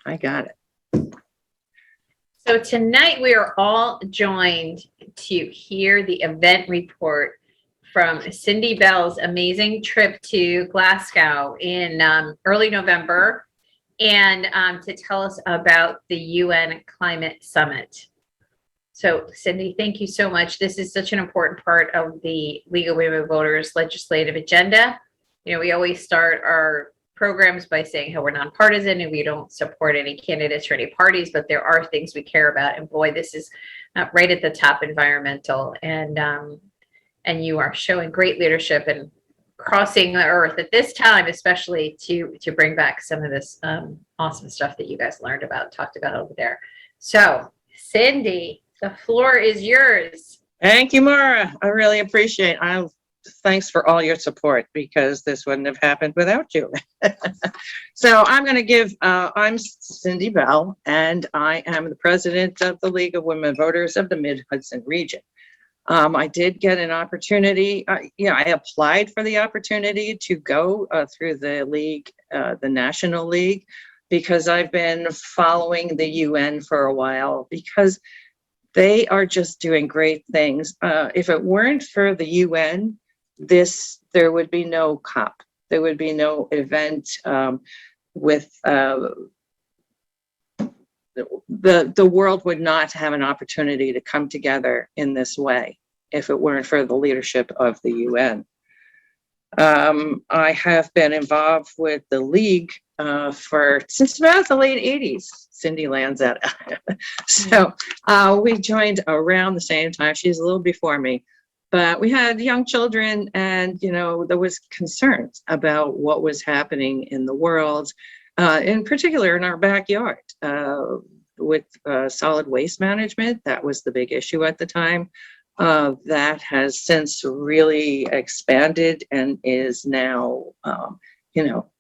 I got it. So tonight we are all joined to hear the event report from Cindy Bell's amazing trip to Glasgow in early November, and to tell us about the UN Climate Summit. So Cindy, thank you so much. This is such an important part of the League of Women Voters legislative agenda. You know, we always start our programs by saying how we're nonpartisan and we don't support any candidates or any parties, but there are things we care about. And boy, this is right at the top, environmental. And you are showing great leadership and crossing the earth at this time, especially to bring back some of this awesome stuff that you guys learned about, talked about over there. So Cindy, the floor is yours. Thank you, Mara. I really appreciate it. Thanks for all your support, because this wouldn't have happened without you. So I'm going to give, I'm Cindy Bell, and I am the president of the League of Women Voters of the Mid-Hudson region. I did get an opportunity, I applied for the opportunity to go through the league, the National League, because I've been following the UN for a while, because they are just doing great things. If it weren't for the UN, there would be no COP. There would be no event with the world would not have an opportunity to come together in this way if it weren't for the leadership of the UN. I have been involved with the League since about the late 80s. Cindy lands at. So we joined around the same time. She's a little before me, but we had young children, and there was concerns about what was happening in the world, in particular in our backyard, with solid waste management. That was the big issue at the time. That has since really expanded and is now,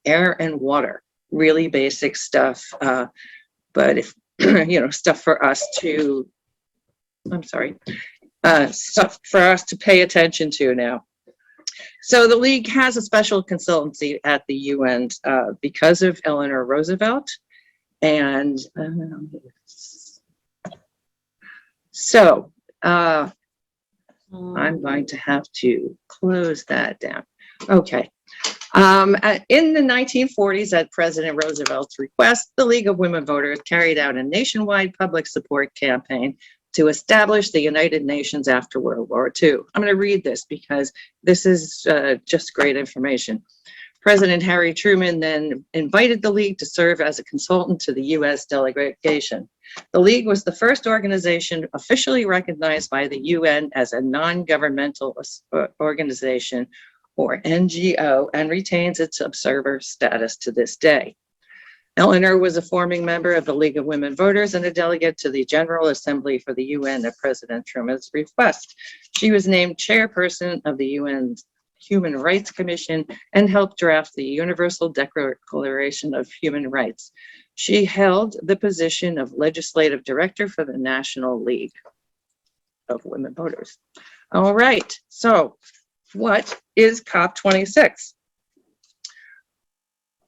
air and water, really basic stuff. But if, stuff for us to, stuff for us to pay attention to now. So the League has a special consultancy at the UN because of Eleanor Roosevelt. And so I'm going to have to close that down. Okay. In the 1940s, at President Roosevelt's request, the League of Women Voters carried out a nationwide public support campaign to establish the United Nations after World War II. I'm going to read this because this is just great information. President Harry Truman then invited the League to serve as a consultant to the U.S. delegation. The League was the first organization officially recognized by the UN as a non-governmental organization, or NGO, and retains its observer status to this day. Eleanor was a forming member of the League of Women Voters and a delegate to the General Assembly for the UN at President Truman's request. She was named chairperson of the UN's Human Rights Commission and helped draft the Universal Declaration of Human Rights. She held the position of legislative director for the National League of Women Voters. All right, so what is COP26?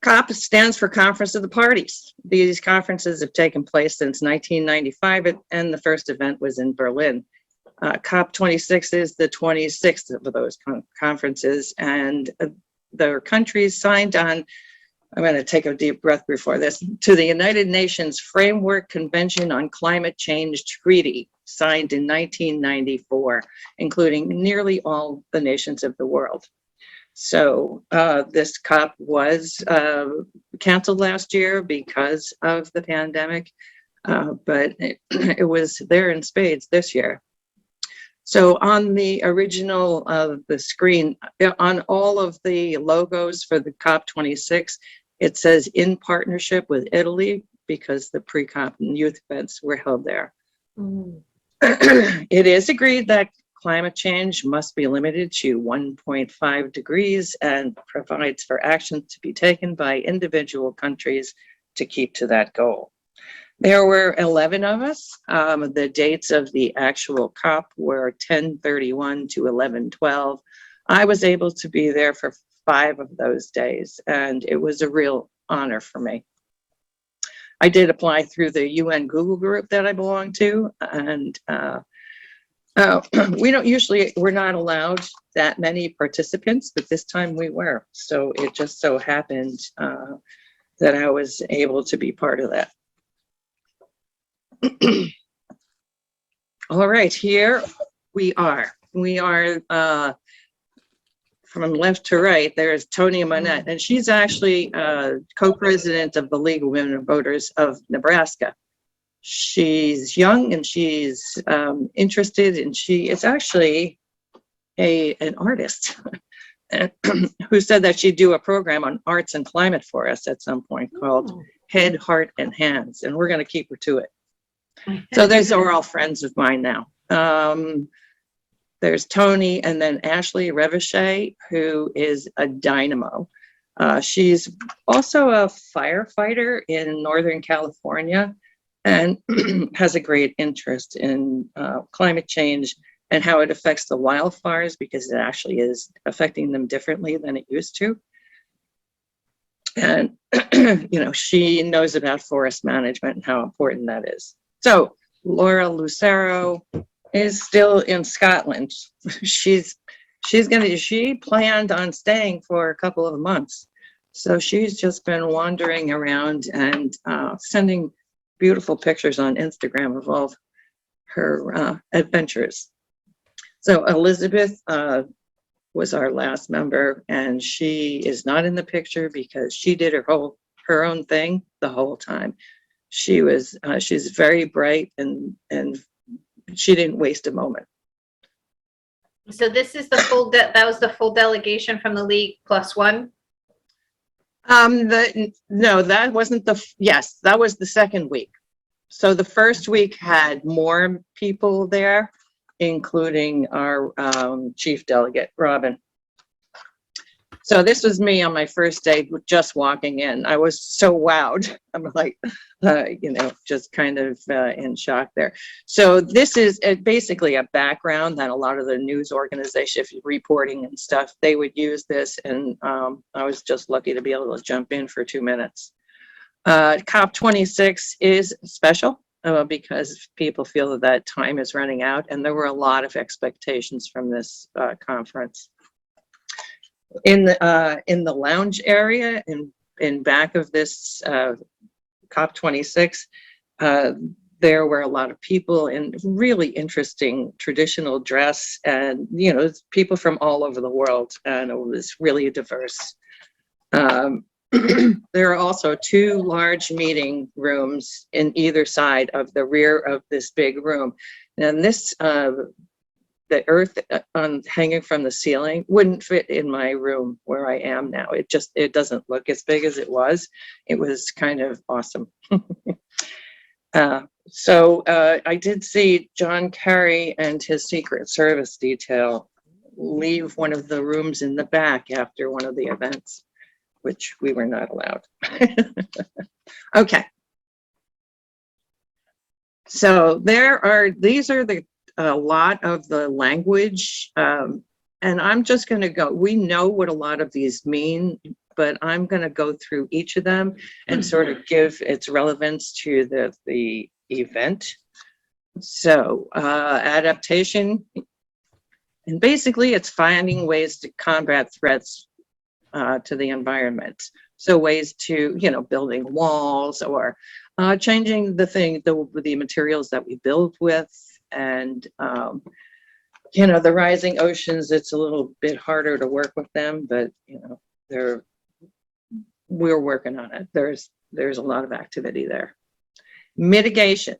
COP stands for Conference of the Parties. These conferences have taken place since 1995, and the first event was in Berlin. COP26 is the 26th of those conferences, and the countries signed on, I'm going to take a deep breath before this, to the United Nations Framework Convention on Climate Change Treaty, signed in 1994, including nearly all the nations of the world. So this COP was canceled last year because of the pandemic, but it was there in spades this year. So on the original of the screen, on all of the logos for the COP26, it says in partnership with Italy, because the pre-COP and youth events were held there. Mm. It is agreed that climate change must be limited to 1.5 degrees and provides for action to be taken by individual countries to keep to that goal. There were 11 of us. The dates of the actual COP were 10/31 to 11/12. I was able to be there for 5 of those days, and it was a real honor for me. I did apply through the UN Google group that I belong to, and we're not allowed that many participants, but this time we were. So it just so happened that I was able to be part of that. All right, here we are. We are from left to right. There's Tony Monette, and she's actually co-president of the League of Women Voters of Nebraska. She's young and she's interested, and she is actually an artist who said that she'd do a program on arts and climate for us at some point called Head, Heart, and Hands, and we're going to keep her to it. So those are all friends of mine now. There's Tony, and then Ashley Revichet, who is a dynamo. She's also a firefighter in Northern California and has a great interest in climate change and how it affects the wildfires, because it actually is affecting them differently than it used to. And, she knows about forest management and how important that is. So Laura Lucero is still in Scotland. She planned on staying for a couple of months. So she's just been wandering around and sending beautiful pictures on Instagram of all her adventures. So Elizabeth was our last member, and she is not in the picture because she did her own thing the whole time. She's very bright and she didn't waste a moment. So this is the full, that was the full delegation from the league plus one? No, that wasn't yes, that was the second week. So the first week had more people there, including our chief delegate, Robin. So this was me on my first day, just walking in. I was so wowed. I'm like, just kind of in shock there. So this is basically a background that a lot of the news organizations, reporting and stuff, they would use this. And I was just lucky to be able to jump in for 2 minutes. COP26 is special because people feel that time is running out, and there were a lot of expectations from this conference. In the lounge area in back of this COP26, there were a lot of people in really interesting traditional dress, and people from all over the world, and it was really diverse. There are also 2 large meeting rooms in either side of the rear of this big room, and this the earth hanging from the ceiling wouldn't fit in my room where I am now. It doesn't look as big as it was. It was kind of awesome. So I did see John Kerry and his Secret Service detail leave one of the rooms in the back after one of the events, which we were not allowed. Okay. So these are a lot of the language, and I'm just going to go. We know what a lot of these mean, but I'm going to go through each of them and sort of give its relevance to the event. So adaptation, and basically it's finding ways to combat threats to the environment. So ways to, building walls or changing the materials that we build with. And, the rising oceans, it's a little bit harder to work with them, but, we're working on it. There's a lot of activity there. Mitigation,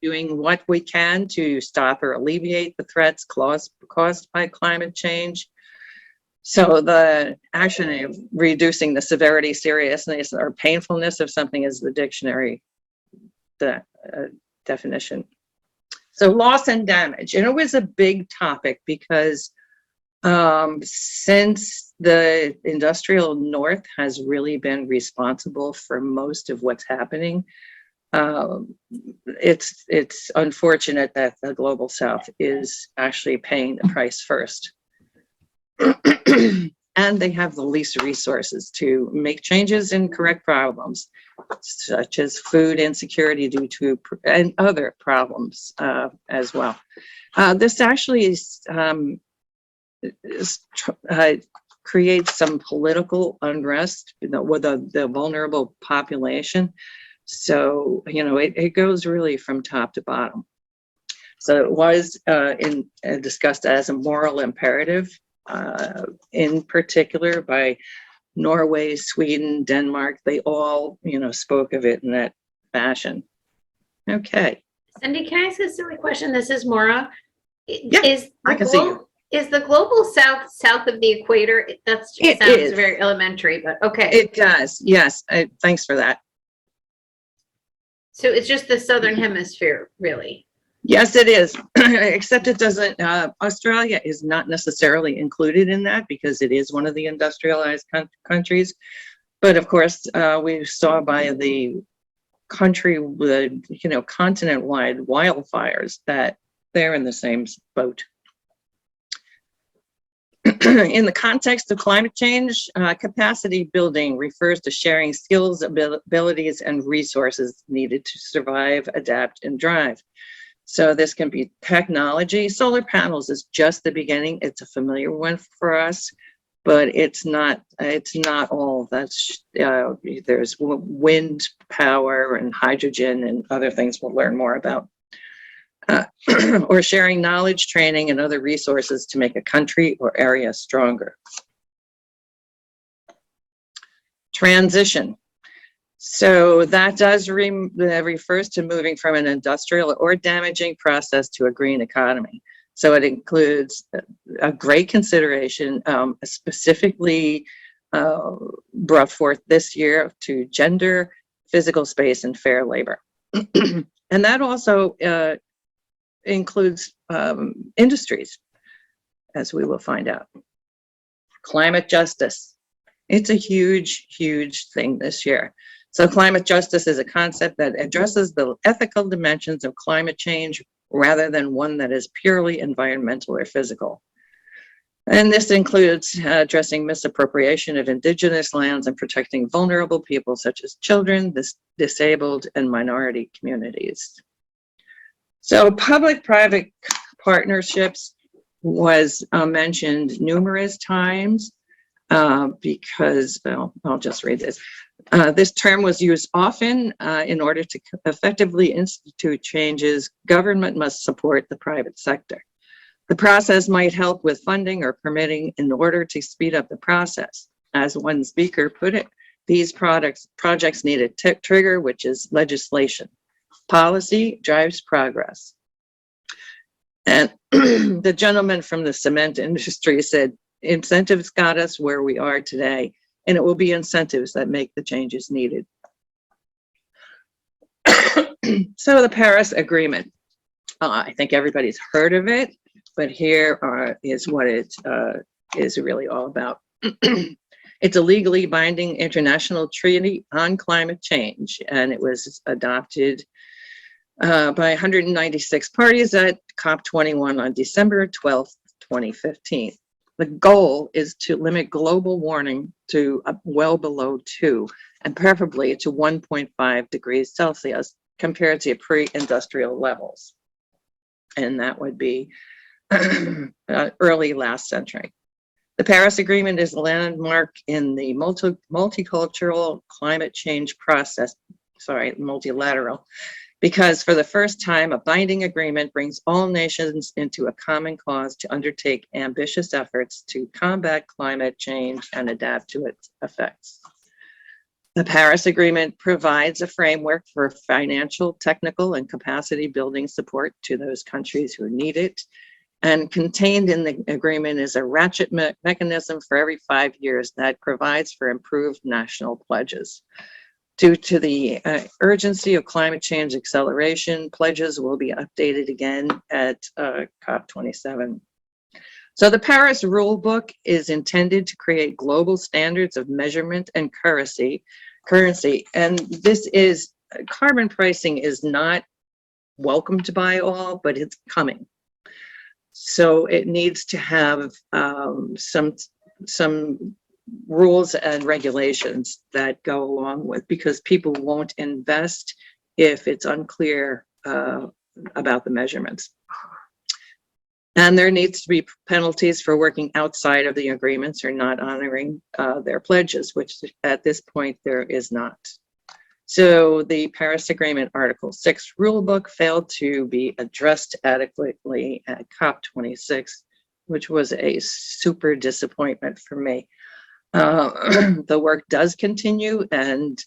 doing what we can to stop or alleviate the threats caused by climate change. So the action of reducing the severity, seriousness, or painfulness of something is the dictionary definition. So loss and damage, and it was a big topic because since the industrial North has really been responsible for most of what's happening, it's unfortunate that the global South is actually paying the price first. and they have the least resources to make changes and correct problems, such as food insecurity due to and other problems as well. This actually creates some political unrest, with the vulnerable population. So, it goes really from top to bottom. So it was discussed as a moral imperative, in particular by Norway, Sweden, Denmark. They all, spoke of it in that fashion. Okay. Cindy, can I ask a silly question? This is Maura. Yeah, I can see you. Is the global south of the equator? That sounds very elementary, but okay. It does. Yes. Thanks for that. So it's just the southern hemisphere, really. Yes, it is. Except it doesn't. Australia is not necessarily included in that because it is one of the industrialized countries. But of course, we saw by the country with, continent-wide wildfires that they're in the same boat. In the context of climate change, capacity building refers to sharing skills, abilities, and resources needed to survive, adapt, and thrive. So this can be technology. Solar panels is just the beginning. It's a familiar one for us, but it's not all. That's there's wind power and hydrogen and other things we'll learn more about. Or sharing knowledge, training, and other resources to make a country or area stronger. Transition. So that does refers to moving from an industrial or damaging process to a green economy. So it includes a great consideration, specifically brought forth this year to gender, physical space, and fair labor. And that also includes industries, as we will find out. Climate justice. It's a huge, huge thing this year. So climate justice is a concept that addresses the ethical dimensions of climate change rather than one that is purely environmental or physical. And this includes addressing misappropriation of indigenous lands and protecting vulnerable people such as children, disabled, and minority communities. So public-private partnerships was mentioned numerous times because, well, I'll just read this. This term was used often in order to effectively institute changes. Government must support the private sector. The process might help with funding or permitting in order to speed up the process. As one speaker put it, these projects need a trigger, which is legislation. Policy drives progress. And the gentleman from the cement industry said, incentives got us where we are today, and it will be incentives that make the changes needed. So the Paris Agreement, I think everybody's heard of it, but here is what it is really all about. It's a legally binding international treaty on climate change, and it was adopted by 196 parties at COP21 on December 12th, 2015. The goal is to limit global warming to well below 2, and preferably to 1.5 degrees Celsius compared to pre-industrial levels. And that would be early last century. The Paris Agreement is a landmark in the multicultural climate change process, multilateral, because for the first time, a binding agreement brings all nations into a common cause to undertake ambitious efforts to combat climate change and adapt to its effects. The Paris Agreement provides a framework for financial, technical, and capacity building support to those countries who need it. And contained in the agreement is a ratchet mechanism for every 5 years that provides for improved national pledges. Due to the urgency of climate change acceleration, pledges will be updated again at COP27. So the Paris Rule Book is intended to create global standards of measurement and currency. And this is, carbon pricing is not welcomed by all, but it's coming. So it needs to have some some rules and regulations that go along with, because people won't invest if it's unclear about the measurements. And there needs to be penalties for working outside of the agreements or not honoring their pledges, which at this point there is not. So the Paris Agreement Article 6 rulebook failed to be addressed adequately at COP26, which was a super disappointment for me. The work does continue, and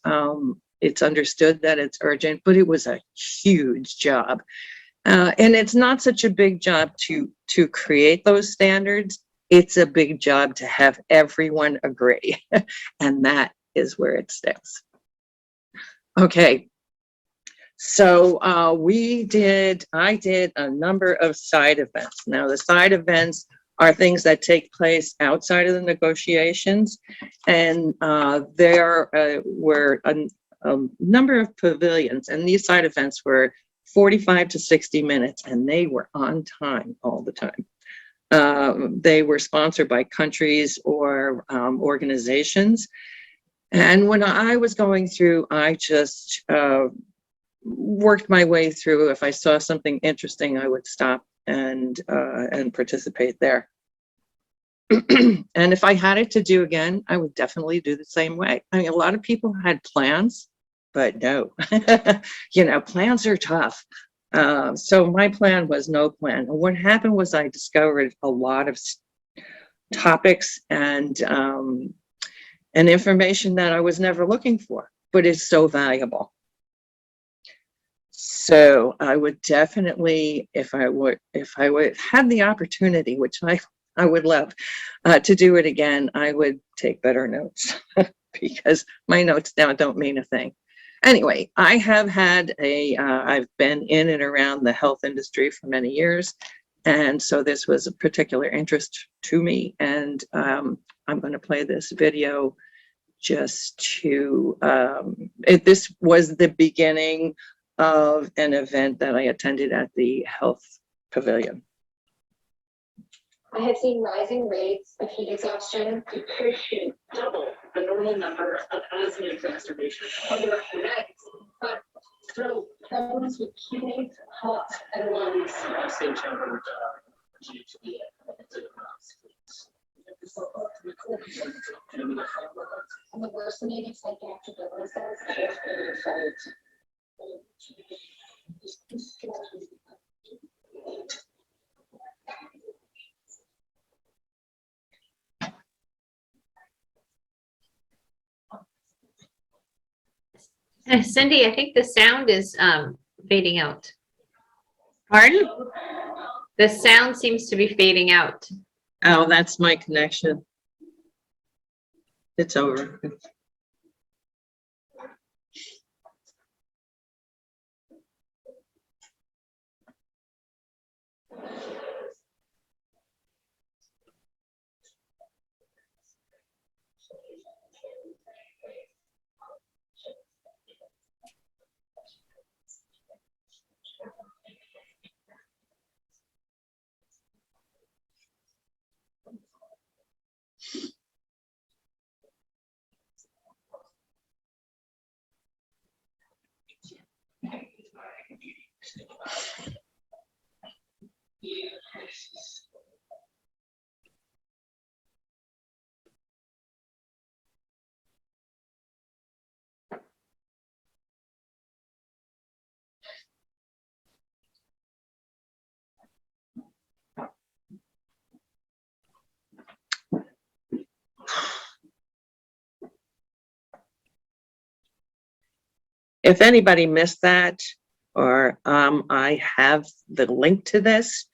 it's understood that it's urgent, but it was a huge job. And it's not such a big job to create those standards. It's a big job to have everyone agree. And that is where it sticks. Okay. So I did a number of side events. Now the side events are things that take place outside of the negotiations. And there were a number of pavilions, and these side events were 45 to 60 minutes, and they were on time all the time. They were sponsored by countries or organizations. And when I was going through, I just worked my way through. If I saw something interesting, I would stop and participate there. And if I had it to do again, I would definitely do the same way. I mean, a lot of people had plans, but no, plans are tough. So my plan was no plan. And what happened was I discovered a lot of topics and information that I was never looking for, but it's so valuable. So I would definitely, if I would have the opportunity, which I would love to do it again, I would take better notes because my notes now don't mean a thing. Anyway, I have had I've been in and around the health industry for many years. And so this was a particular interest to me. And I'm going to play this video just to, this was the beginning of an event that I attended at the health pavilion. I have seen rising rates of heat exhaustion. Patient double the normal number of asthma exacerbations. So problems with kidneys, heart, and lungs. Same channel due to the And the worsening psychiatric illnesses. Cindy, I think the sound is fading out. Pardon? The sound seems to be fading out. Oh, that's my connection. It's over. If anybody missed that, or I have the link to this,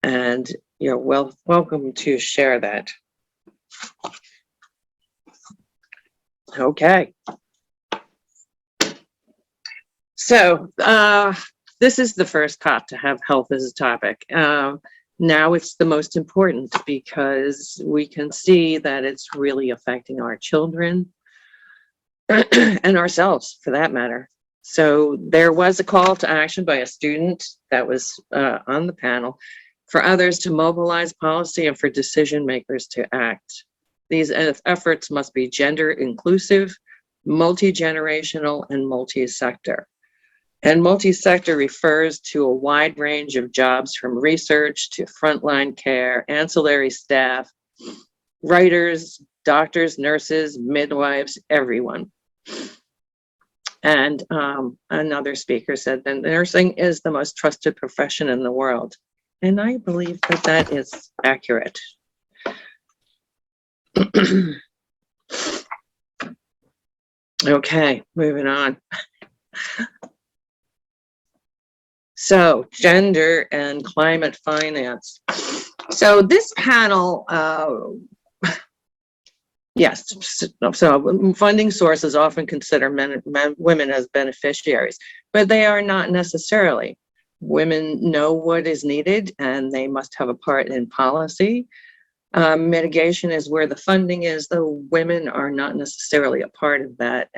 and you're welcome to share that. Okay. So this is the first COP to have health as a topic. Now it's the most important because we can see that it's really affecting our children and ourselves for that matter. So there was a call to action by a student that was on the panel for others to mobilize policy and for decision makers to act. These efforts must be gender inclusive, multi-generational, and multi-sector. And multi-sector refers to a wide range of jobs from research to frontline care, ancillary staff, writers, doctors, nurses, midwives, everyone. And another speaker said that nursing is the most trusted profession in the world. And I believe that that is accurate. Okay, moving on. So, gender and climate finance. So this panel, yes, so funding sources often consider women as beneficiaries, but they are not necessarily. Women know what is needed and they must have a part in policy. Mitigation is where the funding is, though women are not necessarily a part of that,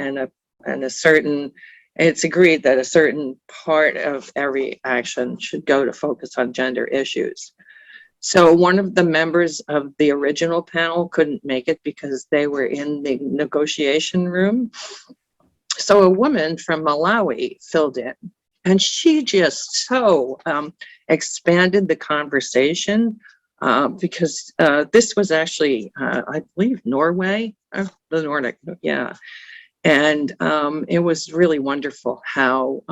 it's agreed that a certain part of every action should go to focus on gender issues. So one of the members of the original panel couldn't make it because they were in the negotiation room. So a woman from Malawi filled in, and she just so expanded the conversation because this was actually, I believe, Norway, the Nordic, yeah. And it was really wonderful how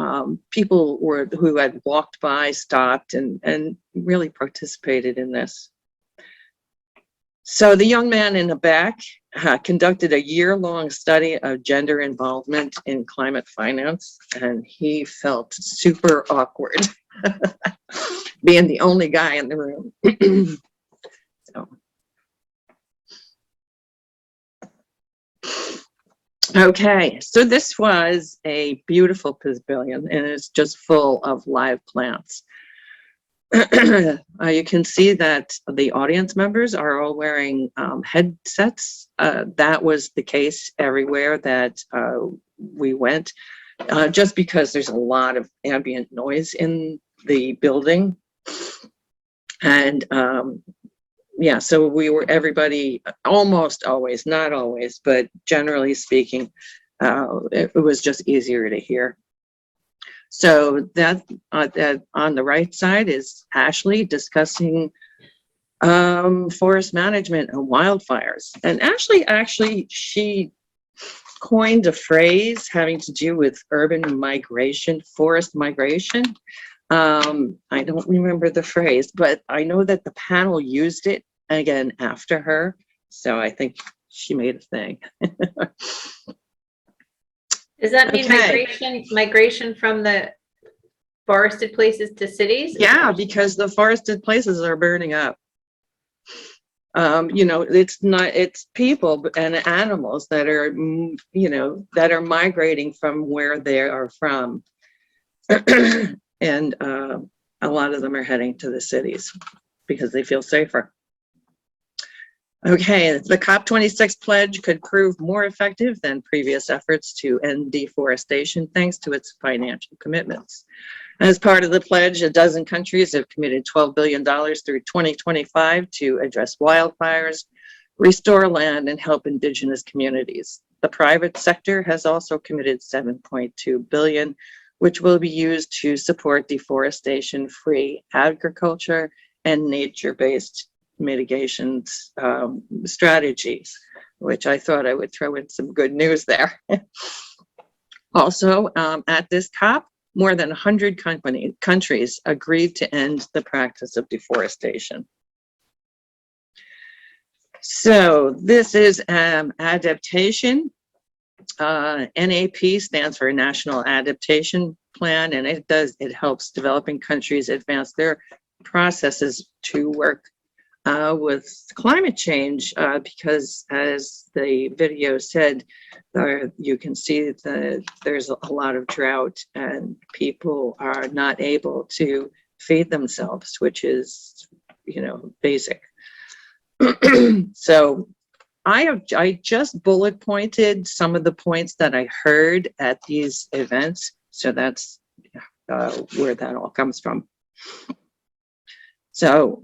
people who had walked by stopped and really participated in this. So the young man in the back conducted a year-long study of gender involvement in climate finance, and he felt super awkward being the only guy in the room. So. Okay, so this was a beautiful pavilion and it's just full of live plants. You can see that the audience members are all wearing headsets. That was the case everywhere that we went, just because there's a lot of ambient noise in the building. And yeah, so everybody almost always, not always, but generally speaking, it was just easier to hear. So that on the right side is Ashley discussing forest management and wildfires. And Ashley, she coined a phrase having to do with urban migration, forest migration. I don't remember the phrase, but I know that the panel used it again after her. So I think she made a thing. Does that mean Okay. migration from the forested places to cities? Yeah, because the forested places are burning up. You know, it's people and animals that are, you know, that are migrating from where they are from. And a lot of them are heading to the cities because they feel safer. Okay, the COP26 pledge could prove more effective than previous efforts to end deforestation thanks to its financial commitments. As part of the pledge, a dozen countries have committed $12 billion through 2025 to address wildfires, restore land, and help indigenous communities. The private sector has also committed $7.2 billion, which will be used to support deforestation-free agriculture and nature-based mitigation strategies, which I thought I would throw in some good news there. Also, at this COP, more than 100 countries agreed to end the practice of deforestation. So this is adaptation. NAP stands for National Adaptation Plan, and it helps developing countries advance their processes to work with climate change, because as the video said, you can see that there's a lot of drought and people are not able to feed themselves, which is, you know, basic. So I just bullet pointed some of the points that I heard at these events. So that's where that all comes from. So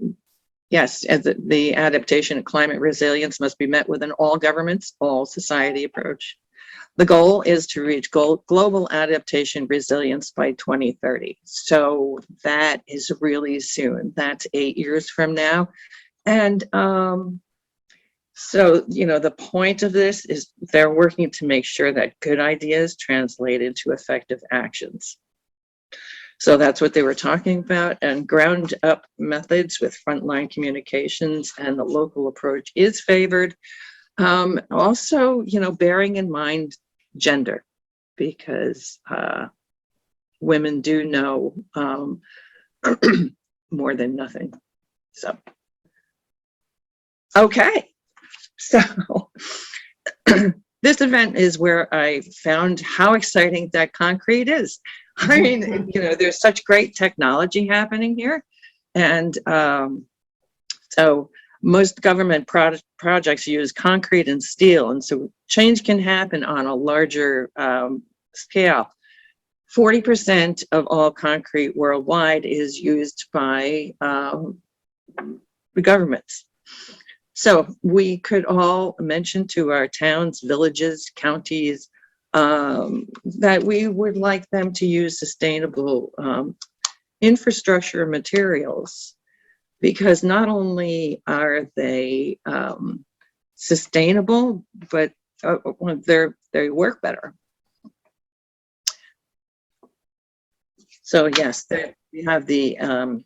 yes, as the adaptation and climate resilience must be met with an all governments, all society approach. The goal is to reach global adaptation resilience by 2030. So that is really soon. That's 8 years from now. And so, the point of this is they're working to make sure that good ideas translate into effective actions. So that's what they were talking about, and ground up methods with frontline communications and the local approach is favored. Also, bearing in mind gender, because women do know more than nothing. So, okay. So this event is where I found how exciting that concrete is. I mean, there's such great technology happening here. And so most government projects use concrete and steel. And so change can happen on a larger scale. 40% of all concrete worldwide is used by the governments. So we could all mention to our towns, villages, counties, that we would like them to use sustainable infrastructure materials, because not only are they sustainable, but they work better. So yes, we have the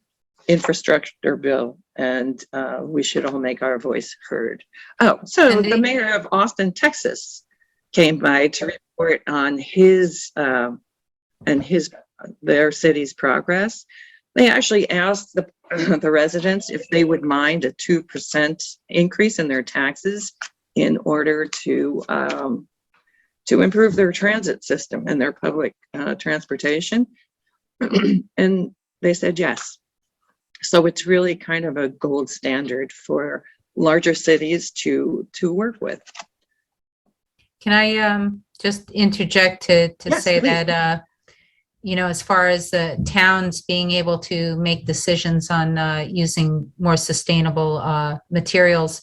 infrastructure bill, and we should all make our voice heard. Oh, so the mayor of Austin, Texas, came by to report on their city's progress. They actually asked the residents if they would mind a 2% increase in their taxes in order to improve their transit system and their public transportation. And they said yes. So it's really kind of a gold standard for larger cities to work with. Can I just interject to Yes, say please. that, as far as the towns being able to make decisions on using more sustainable materials,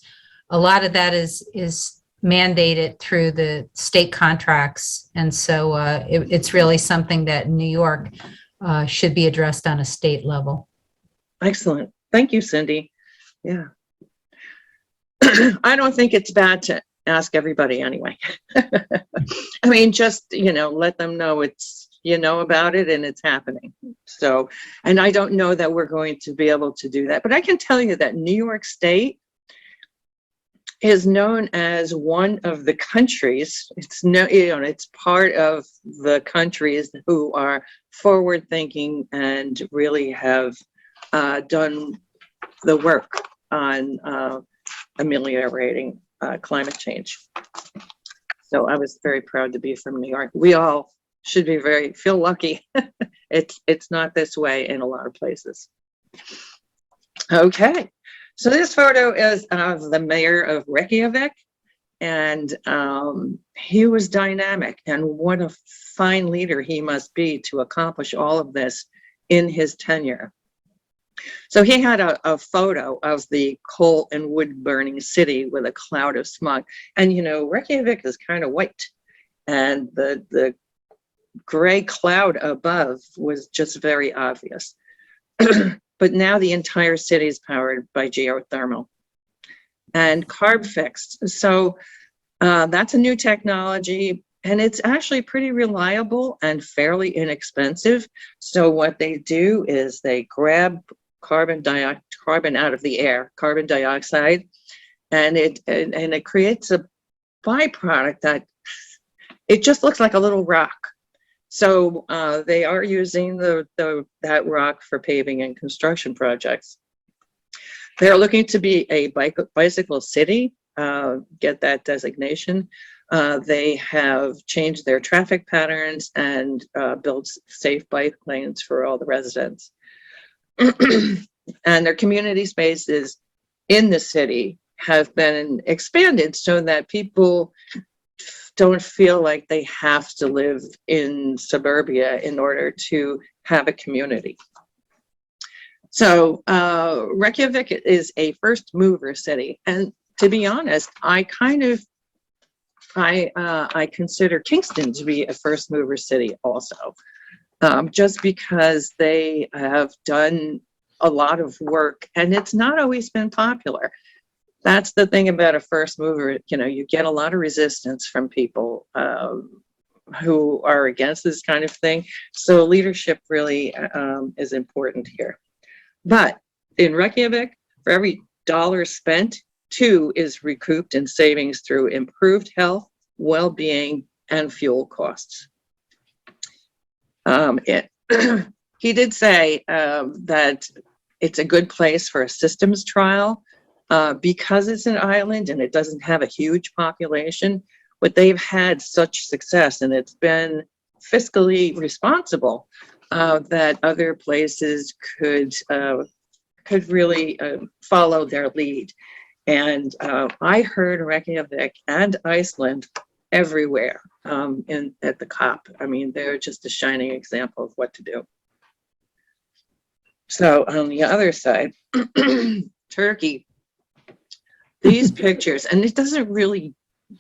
a lot of that is mandated through the state contracts. And so it's really something that in New York should be addressed on a state level. Excellent. Thank you, Cindy. Yeah. I don't think it's bad to ask everybody anyway. I mean, just, let them know about it and it's happening. So, and I don't know that we're going to be able to do that, but I can tell you that New York State is known as one of the countries, it's part of the countries who are forward thinking and really have done the work on ameliorating climate change. So I was very proud to be from New York. We all should be feel lucky. It's not this way in a lot of places. Okay, so this photo is of the mayor of Reykjavik, and he was dynamic, and what a fine leader he must be to accomplish all of this in his tenure. So he had a photo of the coal and wood burning city with a cloud of smog. And, Reykjavik is kind of white. And the gray cloud above was just very obvious. But now the entire city is powered by geothermal and carb fixed. So that's a new technology. And it's actually pretty reliable and fairly inexpensive. So what they do is they grab carbon out of the air, carbon dioxide, and it creates a byproduct that it just looks like a little rock. So they are using that rock for paving and construction projects. They're looking to be a bicycle city, get that designation. They have changed their traffic patterns and built safe bike lanes for all the residents. And their community spaces in the city have been expanded so that people don't feel like they have to live in suburbia in order to have a community. So Reykjavik is a first mover city, and to be honest, I consider Kingston to be a first mover city also, just because they have done a lot of work, and it's not always been popular. That's the thing about a first mover. You get a lot of resistance from people who are against this kind of thing. So leadership really is important here. But in Reykjavik, for every dollar spent, 2 is recouped in savings through improved health, well-being, and fuel costs. He did say that it's a good place for a systems trial because it's an island and it doesn't have a huge population, but they've had such success and it's been fiscally responsible that other places could really follow their lead. And I heard Reykjavik and Iceland everywhere at the COP. I mean, they're just a shining example of what to do. So on the other side, Turkey, these pictures, and it doesn't really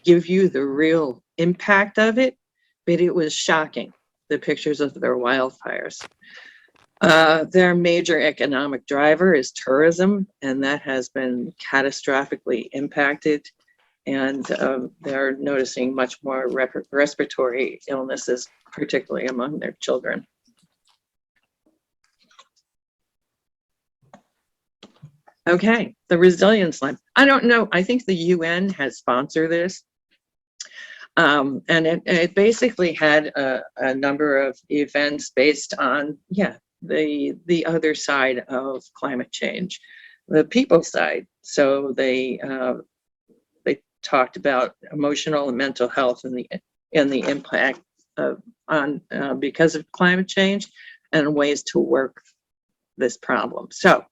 give you the real impact of it, but it was shocking, the pictures of their wildfires. Their major economic driver is tourism, and that has been catastrophically impacted. And they're noticing much more respiratory illnesses, particularly among their children. Okay, the resilience line. I don't know. I think the UN has sponsored this. And it basically had a number of events based on, the other side of climate change, the people side. So they talked about emotional and mental health and the impact on because of climate change and ways to work this problem. So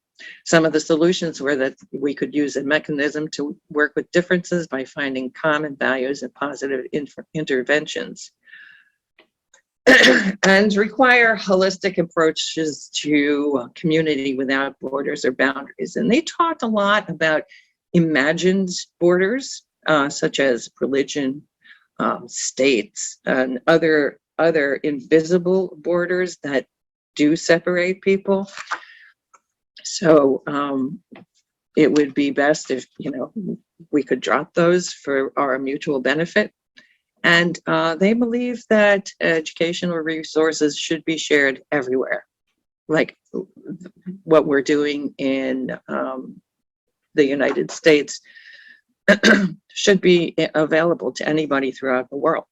some of the solutions were that we could use a mechanism to work with differences by finding common values and positive interventions. And require holistic approaches to community without borders or boundaries. And they talked a lot about imagined borders, such as religion, states, and other invisible borders that do separate people. So it would be best if, we could drop those for our mutual benefit. And they believe that educational resources should be shared everywhere, like what we're doing in the United States should be available to anybody throughout the world.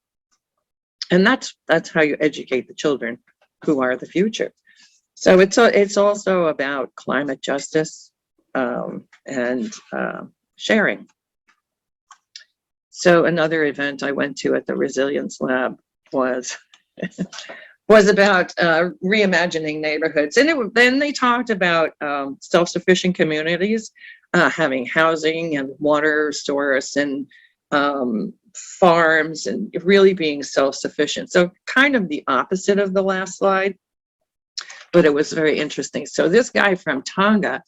And that's how you educate the children who are the future. So it's also about climate justice and sharing. So another event I went to at the Resilience Lab was about reimagining neighborhoods. And then they talked about self-sufficient communities, having housing and water source and farms and really being self-sufficient. So kind of the opposite of the last slide, but it was very interesting. So this guy from Tonga,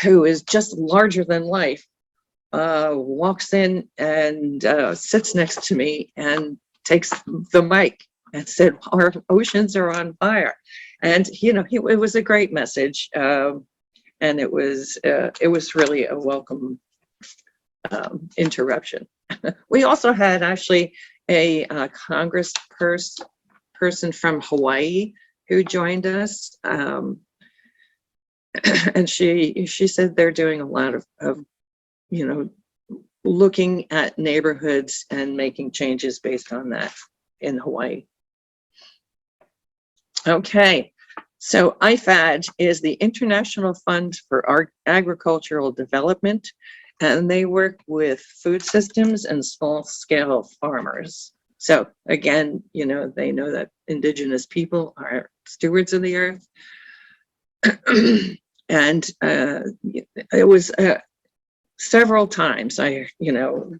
who is just larger than life, walks in and sits next to me and takes the mic and said, "Our oceans are on fire." And it was a great message, and it was really a welcome interruption. We also had actually a Congress person from Hawaii who joined us, and she said they're doing a lot of looking at neighborhoods and making changes based on that in Hawaii. Okay, so IFAD is the International Fund for Agricultural Development, and they work with food systems and small-scale farmers. So again, they know that indigenous people are stewards of the earth. And it was several times the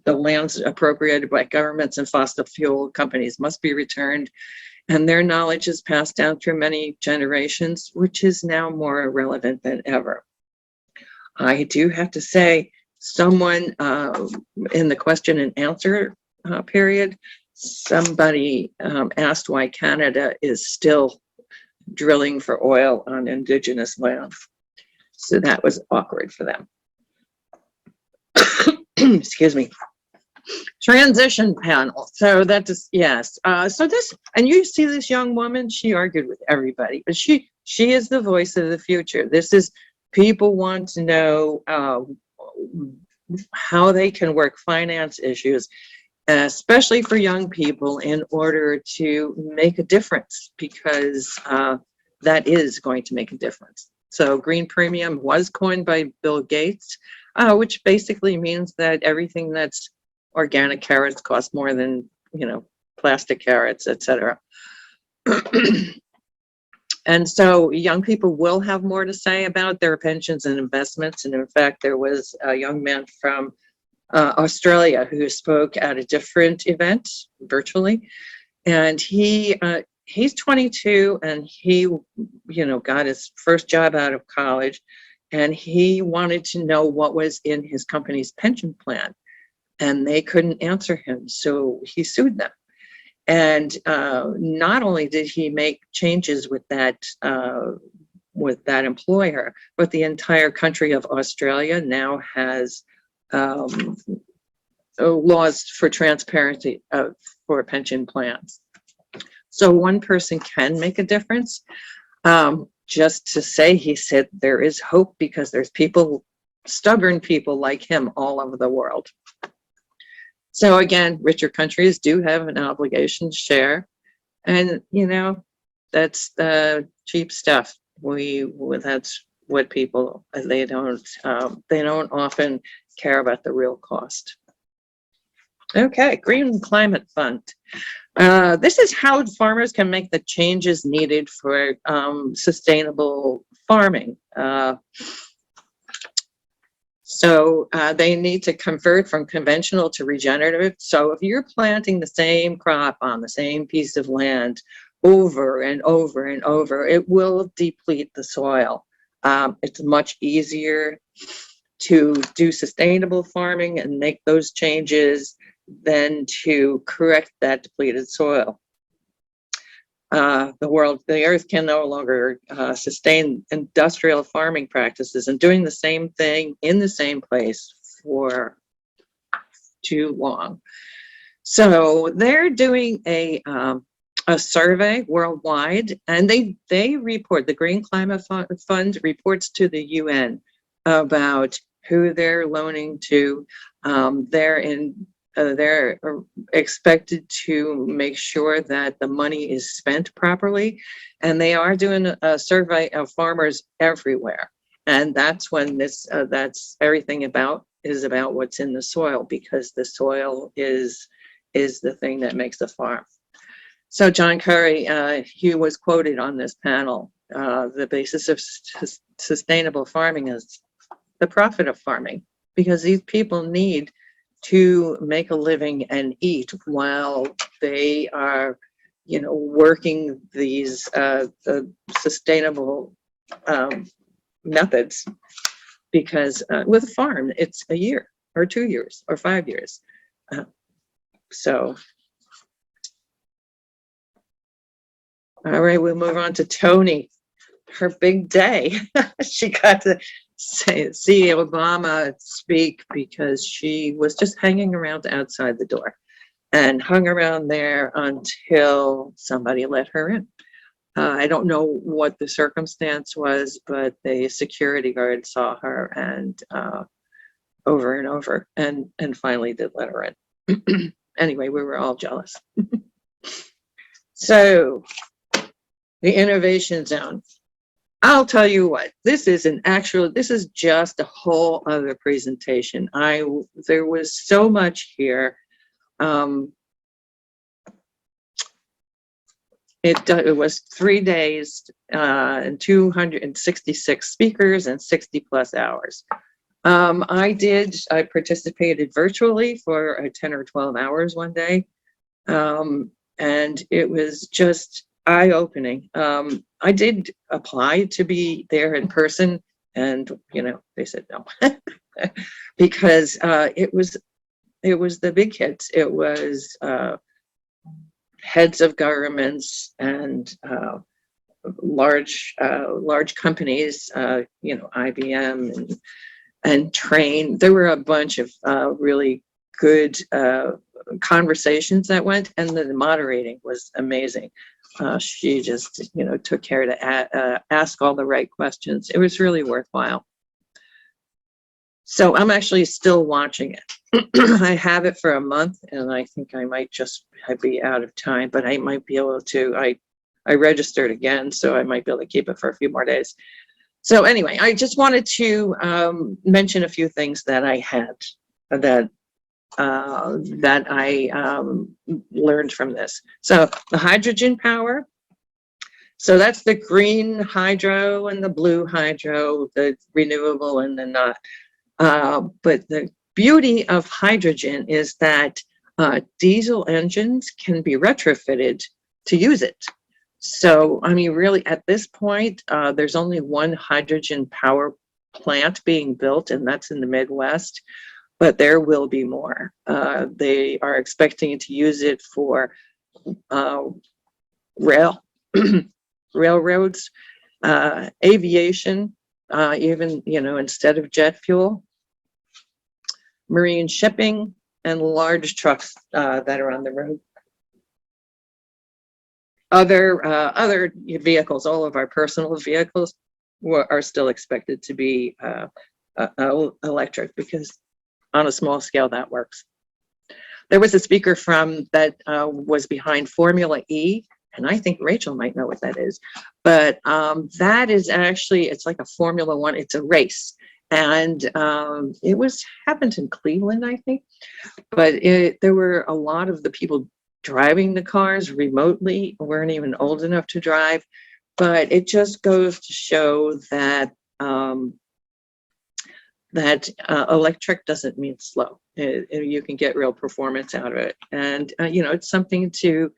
lands appropriated by governments and fossil fuel companies must be returned. And their knowledge is passed down through many generations, which is now more relevant than ever. I do have to say, someone in the question and answer period, somebody asked why Canada is still drilling for oil on Indigenous land. So that was awkward for them. Excuse me. Transition panel. So that is, yes. So this, and you see this young woman, she argued with everybody, but she is the voice of the future. This is, people want to know how they can work finance issues, especially for young people, in order to make a difference, because that is going to make a difference. So green premium was coined by Bill Gates, which basically means that everything that's organic carrots cost more than, plastic carrots, etc. And so young people will have more to say about their pensions and investments. And in fact, there was a young man from Australia who spoke at a different event virtually. And he's 22 and he, got his first job out of college, and he wanted to know what was in his company's pension plan, and they couldn't answer him. So he sued them. And not only did he make changes with that employer, but the entire country of Australia now has laws for transparency for pension plans. So one person can make a difference. Just to say, he said there is hope because there's people, stubborn people like him all over the world. So again, richer countries do have an obligation to share, and that's the cheap stuff. That's what people, they don't often care about the real cost. Okay, Green Climate Fund. This is how farmers can make the changes needed for sustainable farming. So they need to convert from conventional to regenerative. So if you're planting the same crop on the same piece of land over and over and over, it will deplete the soil. It's much easier to do sustainable farming and make those changes than to correct that depleted soil. The earth can no longer sustain industrial farming practices and doing the same thing in the same place for too long. So they're doing a survey worldwide, and they report, the Green Climate Fund reports to the UN about who they're loaning to. They're expected to make sure that the money is spent properly, and they are doing a survey of farmers everywhere. And that's when that's everything is about what's in the soil, because the soil is the thing that makes the farm. So John Curry, he was quoted on this panel. The basis of sustainable farming is the profit of farming, because these people need to make a living and eat while they are, working these sustainable methods. Because with a farm, it's a year or 2 years or 5 years. So, all right, we'll move on to Tony. Her big day. She got to see Obama speak because she was just hanging around outside the door and hung around there until somebody let her in. I don't know what the circumstance was, but the security guard saw her and over and over and finally did let her in. Anyway, we were all jealous. So the innovation zone. I'll tell you what, this is just a whole other presentation. There was so much here. It was 3 days and 266 speakers and 60 plus hours. I participated virtually for 10 or 12 hours one day. and it was just eye-opening. I did apply to be there in person, and they said no because it was the big hits. It was heads of governments and large companies, IBM and Train. There were a bunch of really good conversations that went, and the moderating was amazing. She just, took care to ask all the right questions. It was really worthwhile. So I'm actually still watching it. I have it for a month, and I think I might just be out of time, but I might be able to. I registered again, so I might be able to keep it for a few more days. So anyway, I just wanted to mention a few things that I had that I learned from this. So the hydrogen power. So that's the green hydro and the blue hydro, the renewable and the not. But the beauty of hydrogen is that diesel engines can be retrofitted to use it. So, I mean, really, at this point, there's only one hydrogen power plant being built, and that's in the Midwest, but there will be more. They are expecting to use it for railroads, aviation, even, instead of jet fuel, marine shipping, and large trucks that are on the road. Other vehicles, all of our personal vehicles are still expected to be electric, because on a small scale that works. There was a speaker that was behind Formula E, and I think Rachel might know what that is, but that is actually, it's like a Formula One, it's a race. And it happened in Cleveland, I think, but there were a lot of the people driving the cars remotely weren't even old enough to drive, but it just goes to show that electric doesn't mean slow. You can get real performance out of it, and it's something to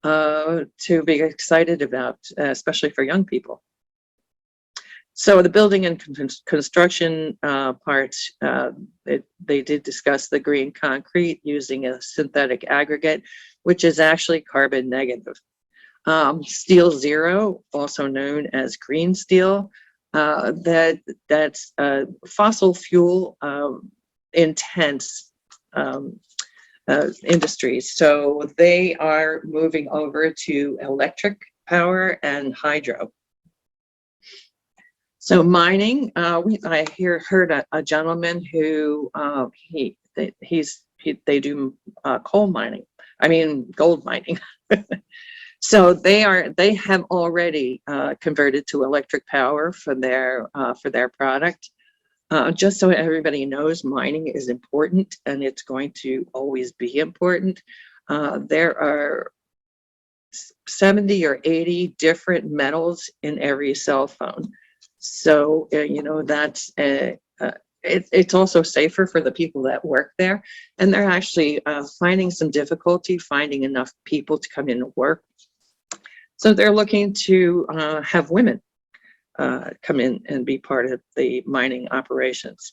be excited about, especially for young people. So the building and construction parts, they did discuss the green concrete using a synthetic aggregate, which is actually carbon negative. Steel Zero, also known as green steel, that's fossil fuel intense industries. So they are moving over to electric power and hydro. So mining, I heard a gentleman who they do coal mining. I mean gold mining. So they have already converted to electric power for their product. Just so everybody knows, mining is important, and it's going to always be important. There are 70 or 80 different metals in every cell phone. So, that's it's also safer for the people that work there. And they're actually finding some difficulty finding enough people to come in and work. So they're looking to have women come in and be part of the mining operations.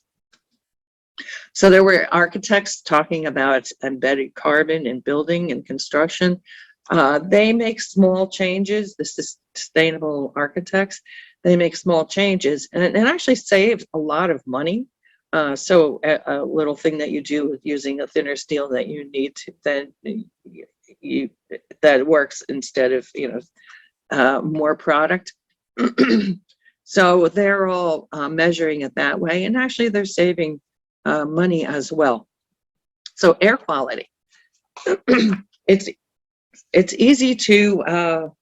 So there were architects talking about embedded carbon in building and construction. They make small changes. The sustainable architects, they make small changes, and it actually saves a lot of money. So a little thing that you do with using a thinner steel that you need to, that works instead of more product. So they're all measuring it that way, and actually they're saving money as well. So air quality, it's easy to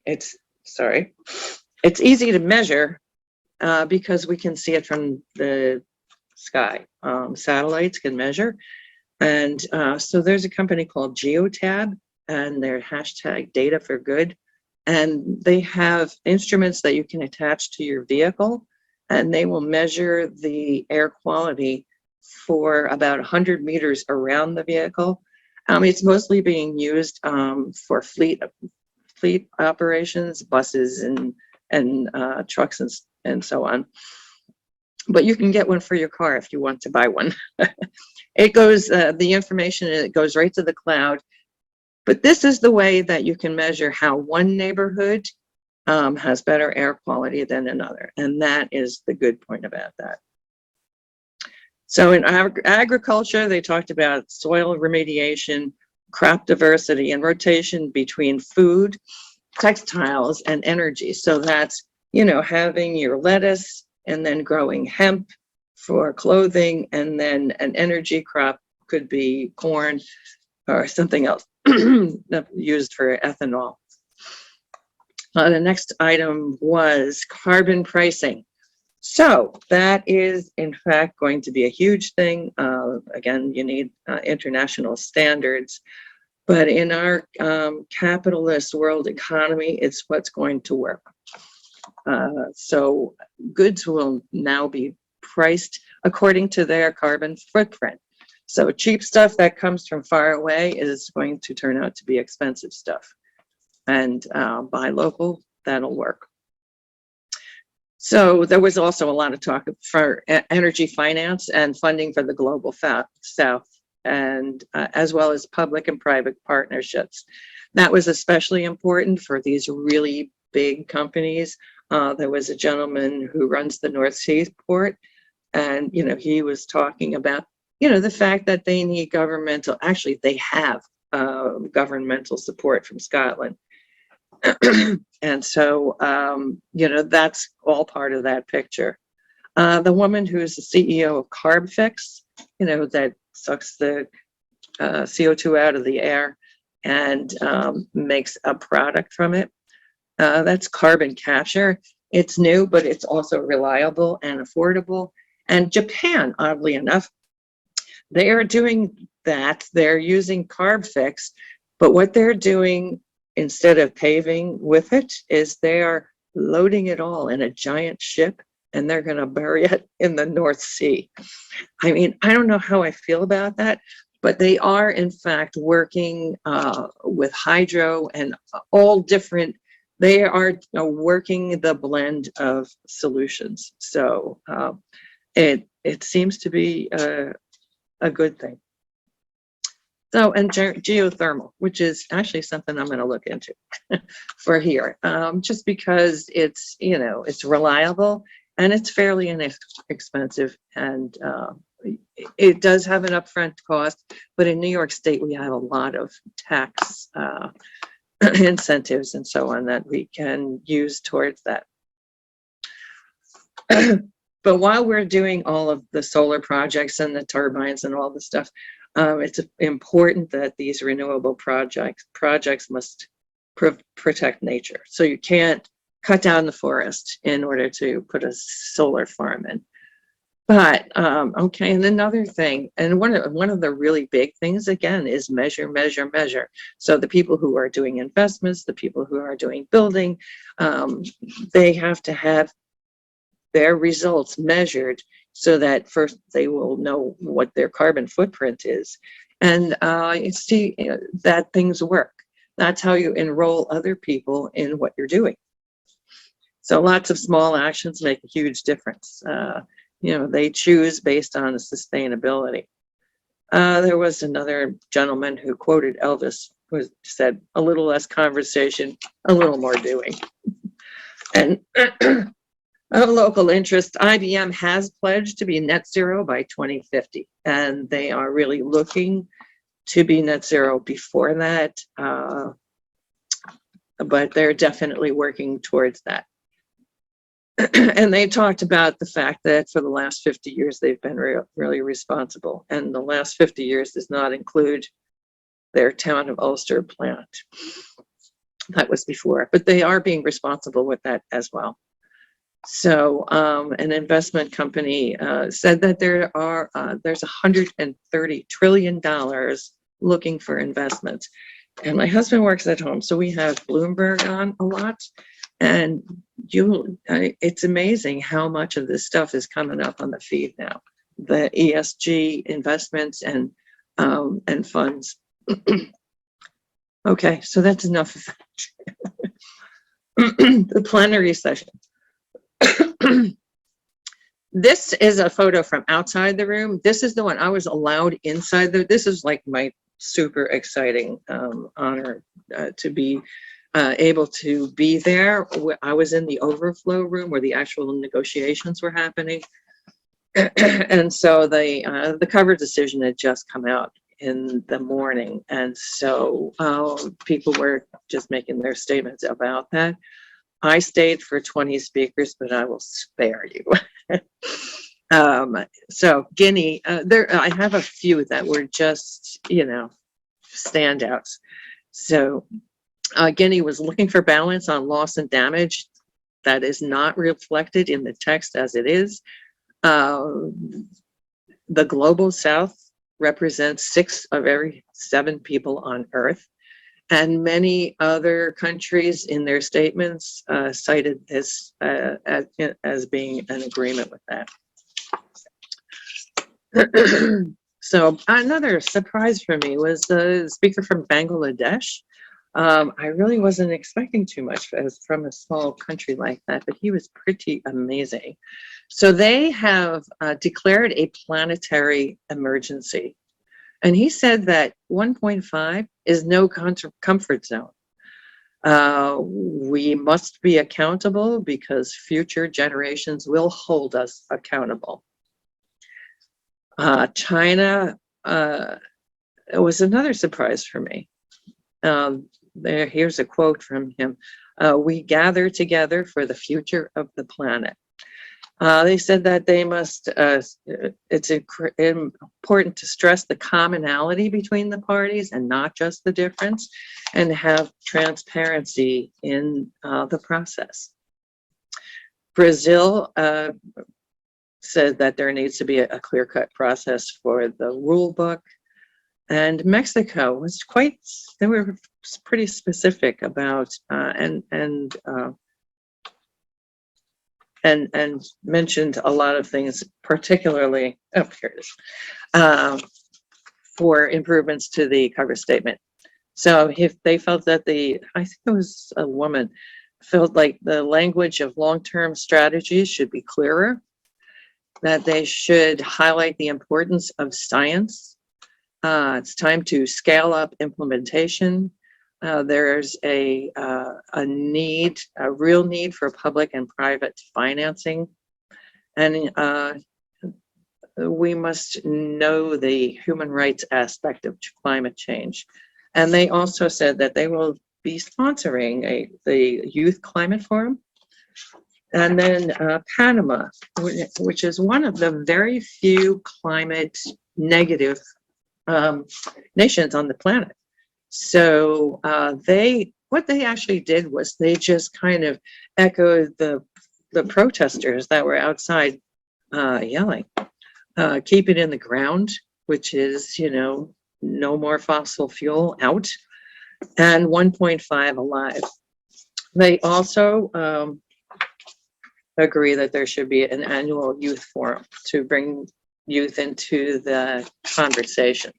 it's easy to measure because we can see it from the sky. Satellites can measure, and so there's a company called Geotab, and they're hashtag data for good, and they have instruments that you can attach to your vehicle, and they will measure the air quality for about 100 meters around the vehicle, It's mostly being used for fleet operations, buses and trucks and so on. But you can get one for your car if you want to buy one. It goes, the information, it goes right to the cloud. But this is the way that you can measure how one neighborhood has better air quality than another. And that is the good point about that. So in agriculture, they talked about soil remediation, crop diversity, and rotation between food, textiles, and energy. So that's, having your lettuce and then growing hemp for clothing, and then an energy crop could be corn or something else used for ethanol. The next item was carbon pricing. So that is, in fact, going to be a huge thing. Again, you need international standards. But in our capitalist world economy, it's what's going to work. So goods will now be priced according to their carbon footprint. So cheap stuff that comes from far away is going to turn out to be expensive stuff. And buy local, that'll work. So there was also a lot of talk for energy finance and funding for the global south, and as well as public and private partnerships. That was especially important for these really big companies. There was a gentleman who runs the North Sea port, and he was talking about the fact that they need governmental, actually they have governmental support from Scotland. And so, that's all part of that picture. The woman who is the CEO of CarbFix, that sucks the CO2 out of the air and makes a product from it. That's carbon capture. It's new, but it's also reliable and affordable. And Japan, oddly enough, they are doing that. They're using CarbFix, but what they're doing instead of paving with it is they are loading it all in a giant ship and they're going to bury it in the North Sea. I mean, I don't know how I feel about that, but they are in fact working with hydro and all different, they are working the blend of solutions. So it seems to be a good thing. So, and geothermal, which is actually something I'm going to look into for here, just because it's, it's reliable and it's fairly inexpensive, and it does have an upfront cost, but in New York State, we have a lot of tax incentives and so on that we can use towards that. But while we're doing all of the solar projects and the turbines and all the stuff, it's important that these renewable projects must protect nature. So you can't cut down the forest in order to put a solar farm in. But okay, and another thing, and one of the really big things again is measure, measure, measure. So the people who are doing investments, the people who are doing building, they have to have their results measured so that first they will know what their carbon footprint is, and you see that things work. That's how you enroll other people in what you're doing. So lots of small actions make a huge difference. They choose based on the sustainability. There was another gentleman who quoted Elvis, who said, "A little less conversation, a little more doing." And of local interest, IBM has pledged to be net zero by 2050, and they are really looking to be net zero before that, but they're definitely working towards that. And they talked about the fact that for the last 50 years, they've been really responsible, and the last 50 years does not include their town of Ulster plant. That was before, but they are being responsible with that as well. So an investment company said that there's $130 trillion looking for investments. And my husband works at home, so we have Bloomberg on a lot. And it's amazing how much of this stuff is coming up on the feed now. The ESG investments and funds. Okay, so that's enough of that. The plenary session. This is a photo from outside the room. This is the one I was allowed inside this is like my super exciting honor to be able to be there. I was in the overflow room where the actual negotiations were happening. And so the cover decision had just come out in the morning. And so people were just making their statements about that. I stayed for 20 speakers, but I will spare you. So Guinea, I have a few that were just, standouts. So Guinea was looking for balance on loss and damage. That is not reflected in the text as it is. The global south represents 6 of every 7 people on earth. And many other countries in their statements cited this as being an agreement with that. So another surprise for me was the speaker from Bangladesh. I really wasn't expecting too much from a small country like that, but he was pretty amazing. So they have declared a planetary emergency. And he said that 1.5 is no comfort zone. We must be accountable because future generations will hold us accountable. China, it was another surprise for me. Here's a quote from him. We gather together for the future of the planet. They said that they must, it's important to stress the commonality between the parties and not just the difference, and have transparency in the process. Brazil said that there needs to be a clear-cut process for the rule book. And Mexico was they were pretty specific about, and mentioned a lot of things, particularly, here it is, for improvements to the cover statement. So if they felt that I think it was a woman, felt like the language of long-term strategies should be clearer, that they should highlight the importance of science. It's time to scale up implementation. There's a real need for public and private financing. And we must know the human rights aspect of climate change. And they also said that they will be sponsoring the Youth Climate Forum. And then Panama, which is one of the very few climate negative nations on the planet. So what they actually did was they just kind of echoed the protesters that were outside yelling, keep it in the ground, which is, no more fossil fuel out, and 1.5 alive. They also agree that there should be an annual youth forum to bring youth into the conversation.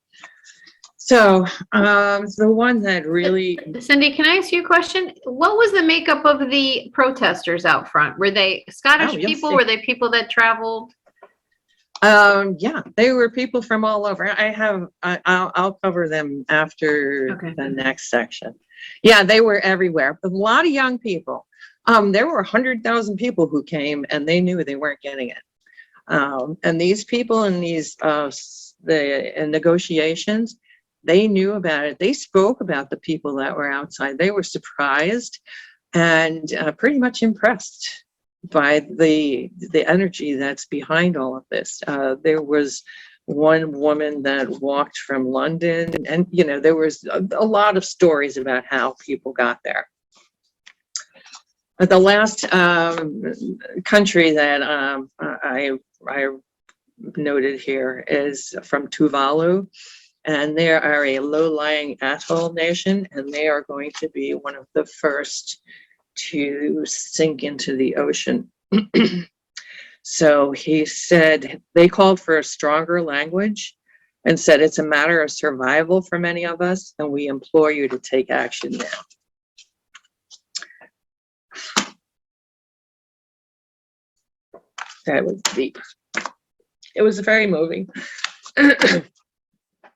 So the one that really... Cindy, can I ask you a question? What was the makeup of the protesters out front? Were they Scottish people? Were they people that traveled? Yeah, they were people from all over. I'll cover them after the next section. Yeah, they were everywhere. A lot of young people. There were 100,000 people who came, and they knew they weren't getting it. And these people in these negotiations, they knew about it. They spoke about the people that were outside. They were surprised and pretty much impressed by the energy that's behind all of this. There was one woman that walked from London, and there was a lot of stories about how people got there. The last country that I noted here is from Tuvalu, and they are a low-lying atoll nation, and they are going to be one of the first to sink into the ocean. So he said they called for a stronger language and said it's a matter of survival for many of us, and we implore you to take action now. That was deep. It was very moving.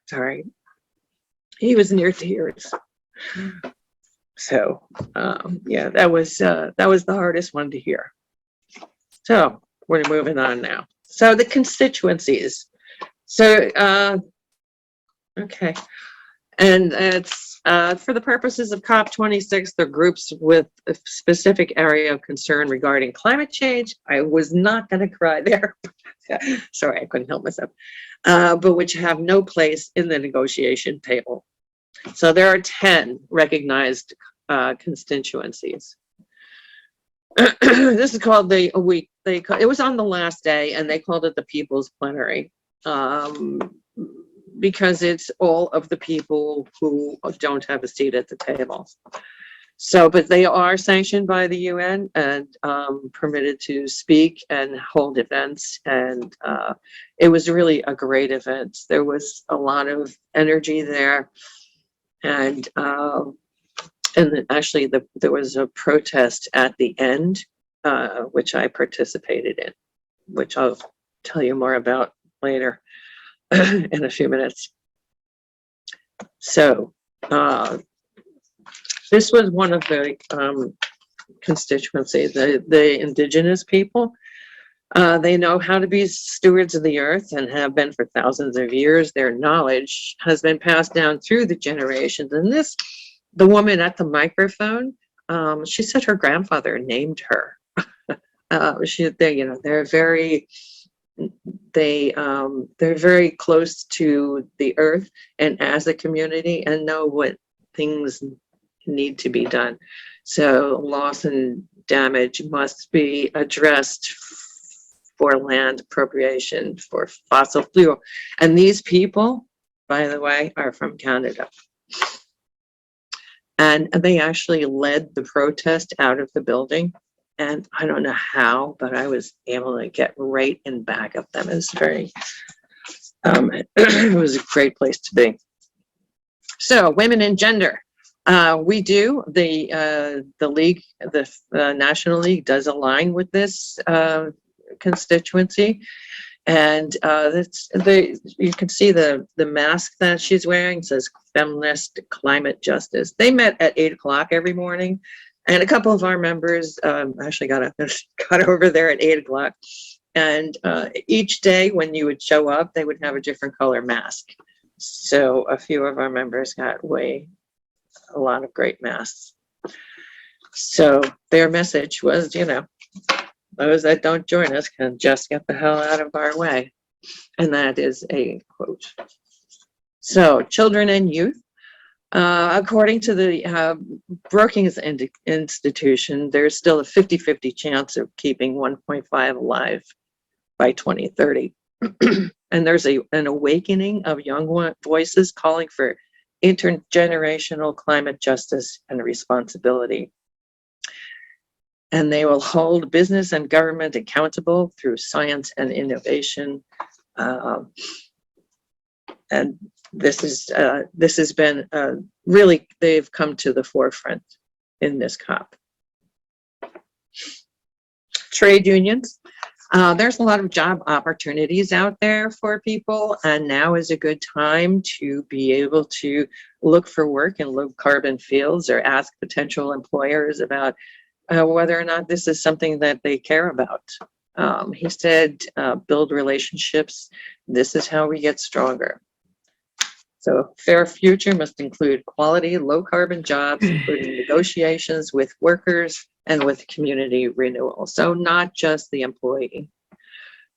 Sorry. He was near tears. So, yeah, that was the hardest one to hear. So we're moving on now. So the constituencies. So, okay. And it's, for the purposes of COP26, they're groups with a specific area of concern regarding climate change. I was not going to cry there. Sorry, I couldn't help myself. But which have no place in the negotiation table. So there are 10 recognized constituencies. This is called it was on the last day, and they called it the People's Plenary, because it's all of the people who don't have a seat at the table. So, but they are sanctioned by the UN and permitted to speak and hold events. And it was really a great event. There was a lot of energy there. And actually there was a protest at the end, which I participated in, which I'll tell you more about later in a few minutes. So this was one of the constituencies, the indigenous people. They know how to be stewards of the earth and have been for thousands of years. Their knowledge has been passed down through the generations. And the woman at the microphone, she said her grandfather named her. They're very close to the earth and as a community, and know what things need to be done. So loss and damage must be addressed for land appropriation, for fossil fuel. And these people, by the way, are from Canada. And they actually led the protest out of the building. And I don't know how, but I was able to get right in back of them. It was it was a great place to be. So women and gender. We do, the league, the National League does align with this constituency. And you can see the mask that she's wearing says Feminist Climate Justice. They met at 8 o'clock every morning, and a couple of our members actually got over there at 8 o'clock. And each day when you would show up, they would have a different color mask. So a few of our members got a lot of great masks. So their message was, those that don't join us can just get the hell out of our way. And that is a quote. So children and youth, according to the Brookings Institution, there's still a 50-50 chance of keeping 1.5 alive by 2030. And there's an awakening of young voices calling for intergenerational climate justice and responsibility. And they will hold business and government accountable through science and innovation. And this has been really, they've come to the forefront in this COP. Trade unions. There's a lot of job opportunities out there for people, and now is a good time to be able to look for work in low carbon fields or ask potential employers about whether or not this is something that they care about. He said, build relationships. This is how we get stronger. So fair future must include quality, low carbon jobs, including negotiations with workers and with community renewal. So not just the employee.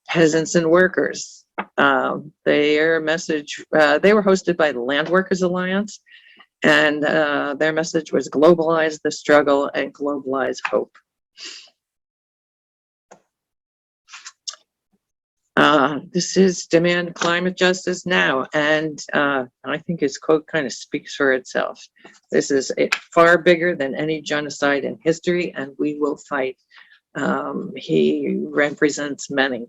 Peasants and workers, their message, they were hosted by the Land Workers Alliance, and their message was globalize the struggle and globalize hope. This is demand climate justice now, and I think his quote kind of speaks for itself. This is far bigger than any genocide in history, and we will fight. He represents many.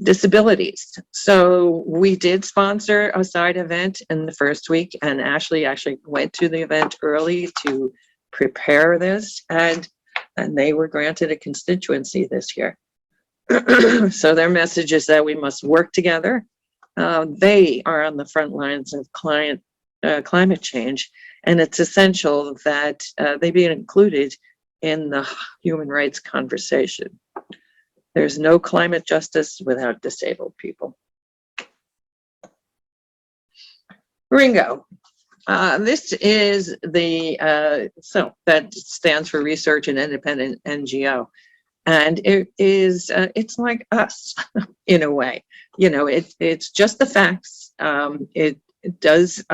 disabilities. So we did sponsor a side event in the first week, and Ashley actually went to the event early to prepare this, and they were granted a constituency this year. So their message is that we must work together. They are on the front lines of climate change, and it's essential that they be included in the human rights conversation. There's no climate justice without disabled people. Ringo. This is the, so that stands for Research and Independent NGO. And it is, it's like us in a way. You know, it's just the facts. It does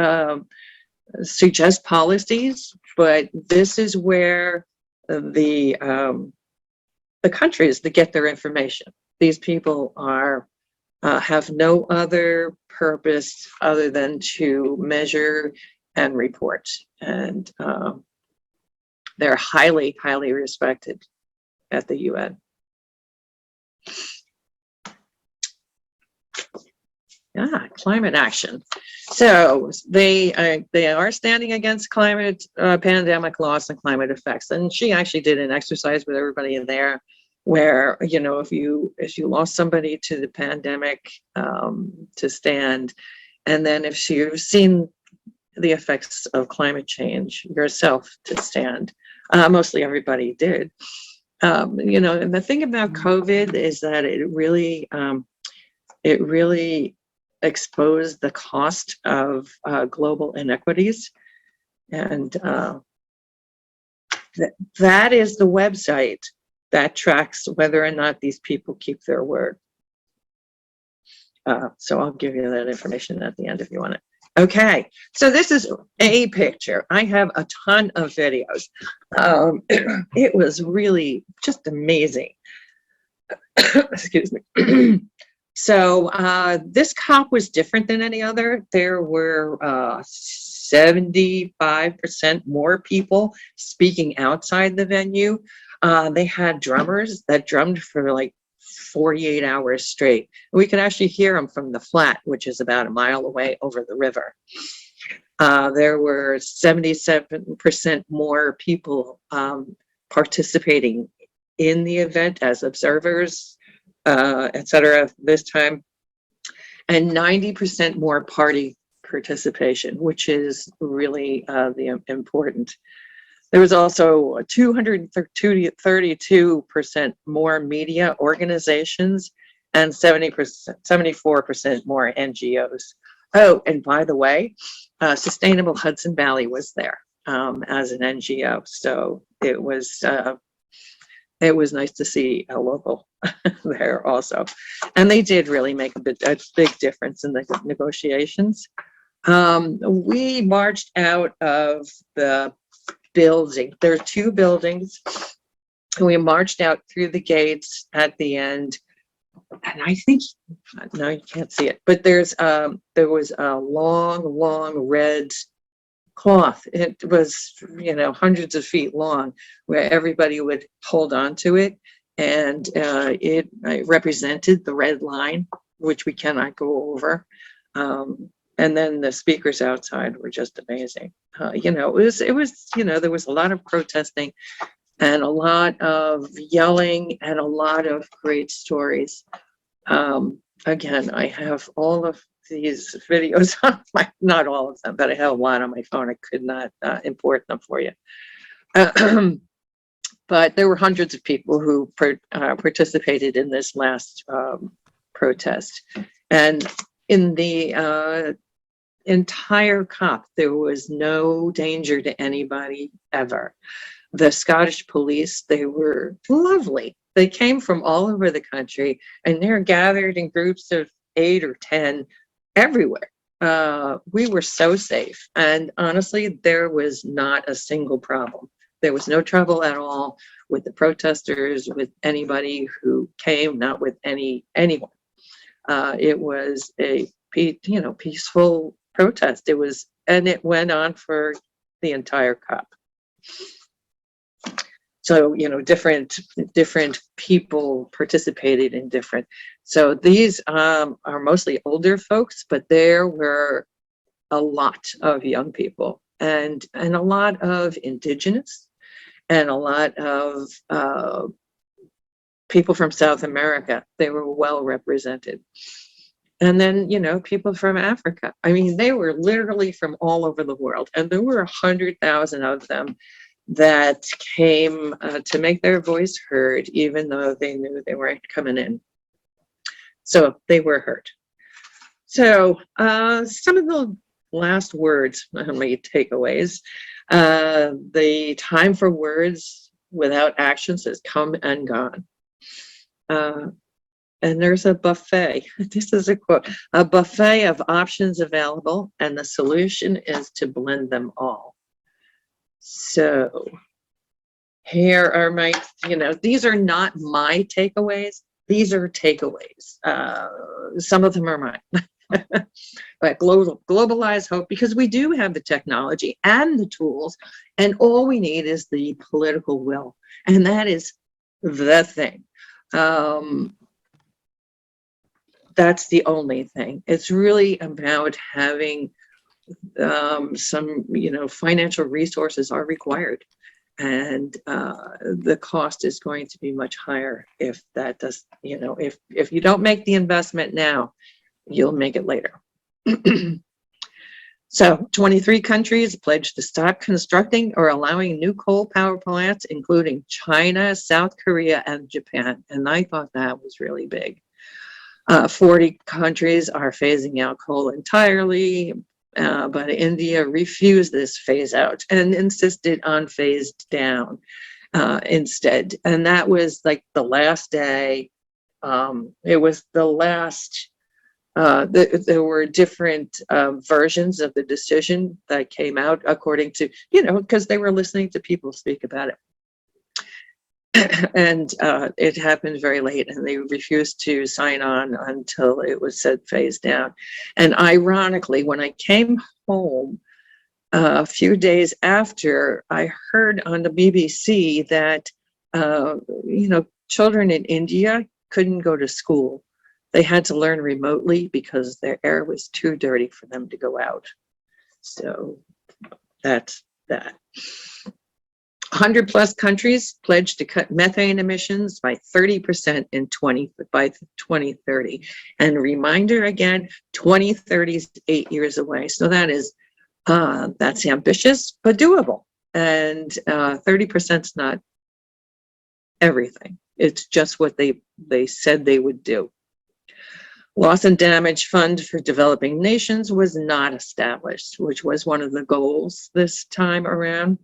suggest policies, but this is where the countries that get their information. These people are have no other purpose other than to measure and report, and they're highly, highly respected at the UN. Yeah, climate action. So they are standing against climate pandemic loss and climate effects. And she actually did an exercise with everybody in there, where, you know, if you lost somebody to the pandemic, to stand, and then if you've seen the effects of climate change yourself, to stand. Mostly everybody did. You know, and the thing about COVID is that it really exposed the cost of global inequities, and that is the website that tracks whether or not these people keep their word. So I'll give you that information at the end if you want it. Okay, so this is a picture. I have a ton of videos. It was really just amazing. Excuse me. So this COP was different than any other. There were 75% more people speaking outside the venue. They had drummers that drummed for like 48 hours straight. We could actually hear them from the flat, which is about a mile away over the river. There were 77% more people participating in the event as observers, etc. this time, and 90% more party participation, which is really important. There was also 232% more media organizations and 74% more NGOs. Oh, and by the way, Sustainable Hudson Valley was there as an NGO. So it was nice to see a local there also. And they did really make a big difference in the negotiations. We marched out of the building. There are two buildings. We marched out through the gates at the end. And I think, no, you can't see it, but there was a long red cloth. It was, you know, hundreds of feet long, where everybody would hold on to it. And it represented the red line, which we cannot go over. And then the speakers outside were just amazing. You know, it was, you know, there was a lot of protesting and a lot of yelling and a lot of great stories. Again, I have all of these videos on my, not all of them, but I have a lot on my phone. I could not import them for you. But there were hundreds of people who participated in this last protest. And in the entire COP, there was no danger to anybody ever. The Scottish police, they were lovely. They came from all over the country, and they're gathered in groups of 8 or 10 everywhere. We were so safe. And honestly, there was not a single problem. There was no trouble at all with the protesters, with anybody who came, not with anyone. It was a peaceful protest. It was, and it went on for the entire COP. So, different people participated in different. So these are mostly older folks, but there were a lot of young people and a lot of indigenous and a lot of people from South America. They were well represented. And then, people from Africa. I mean, they were literally from all over the world. And there were 100,000 of them that came to make their voice heard, even though they knew they weren't coming in. So they were heard. So some of the last words, my takeaways. The time for words without actions has come and gone. And there's a buffet. This is a quote: a buffet of options available, and the solution is to blend them all. So here are my, these are not my takeaways. These are takeaways. Some of them are mine. But globalize hope, because we do have the technology and the tools, and all we need is the political will. And that is the thing. That's the only thing. It's really about having some, financial resources are required. And the cost is going to be much higher if that does, if you don't make the investment now, you'll make it later. So 23 countries pledged to stop constructing or allowing new coal power plants, including China, South Korea, and Japan. And I thought that was really big. 40 countries are phasing out coal entirely, but India refused this phase out and insisted on phased down instead. And that was like the last day. It was the last, there were different versions of the decision that came out according to, because they were listening to people speak about it. And it happened very late, and they refused to sign on until it was said phase down. And ironically, when I came home a few days after, I heard on the BBC that, children in India couldn't go to school. They had to learn remotely because their air was too dirty for them to go out. So that's that. 100 plus countries pledged to cut methane emissions by 30% by 2030. And reminder again, 2030 is 8 years away. So that's ambitious, but doable. And 30% is not everything. It's just what they said they would do. Loss and damage fund for developing nations was not established, which was one of the goals this time around.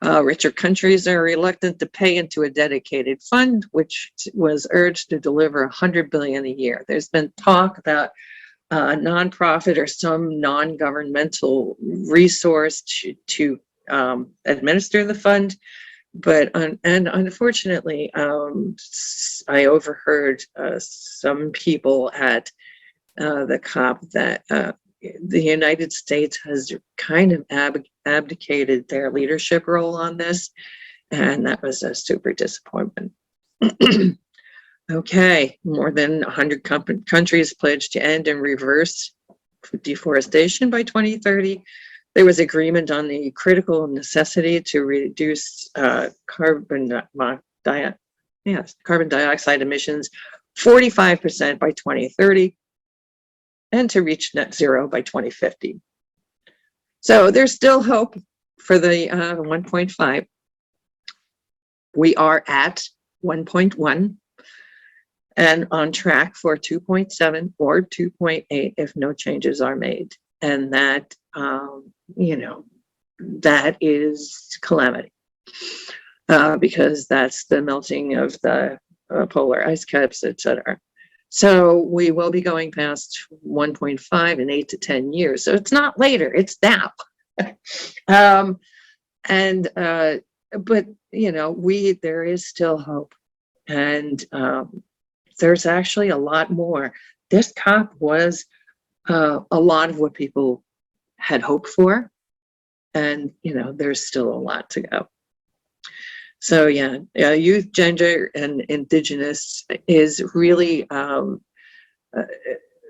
Richer countries are reluctant to pay into a dedicated fund, which was urged to deliver $100 billion a year. There's been talk about a nonprofit or some non-governmental resource to administer the fund, but unfortunately, I overheard some people at the COP that the United States has kind of abdicated their leadership role on this, and that was a super disappointment. Okay, more than 100 countries pledged to end and reverse deforestation by 2030. There was agreement on the critical necessity to reduce carbon dioxide emissions 45% by 2030. And to reach net zero by 2050. So there's still hope for the 1.5. We are at 1.1 and on track for 2.7 or 2.8 if no changes are made. And that, that is calamity because that's the melting of the polar ice caps, et cetera. So we will be going past 1.5 in 8 to 10 years. So it's not later, it's now. But there is still hope. And there's actually a lot more. This COP was a lot of what people had hoped for. And, there's still a lot to go. So yeah, youth, gender, and indigenous is really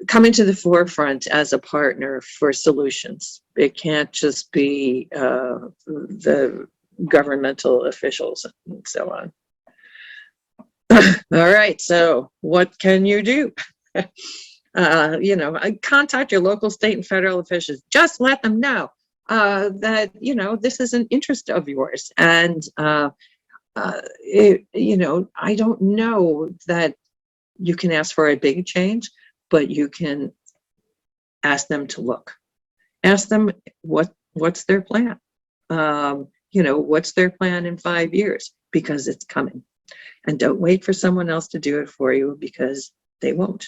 coming to the forefront as a partner for solutions. It can't just be the governmental officials and so on. All right, so what can you do? Contact your local, state, and federal officials. Just let them know that this is an interest of yours, and I don't know that you can ask for a big change, but you can ask them to look. Ask them what's their plan. What's their plan in 5 years, because it's coming. And don't wait for someone else to do it for you, because they won't.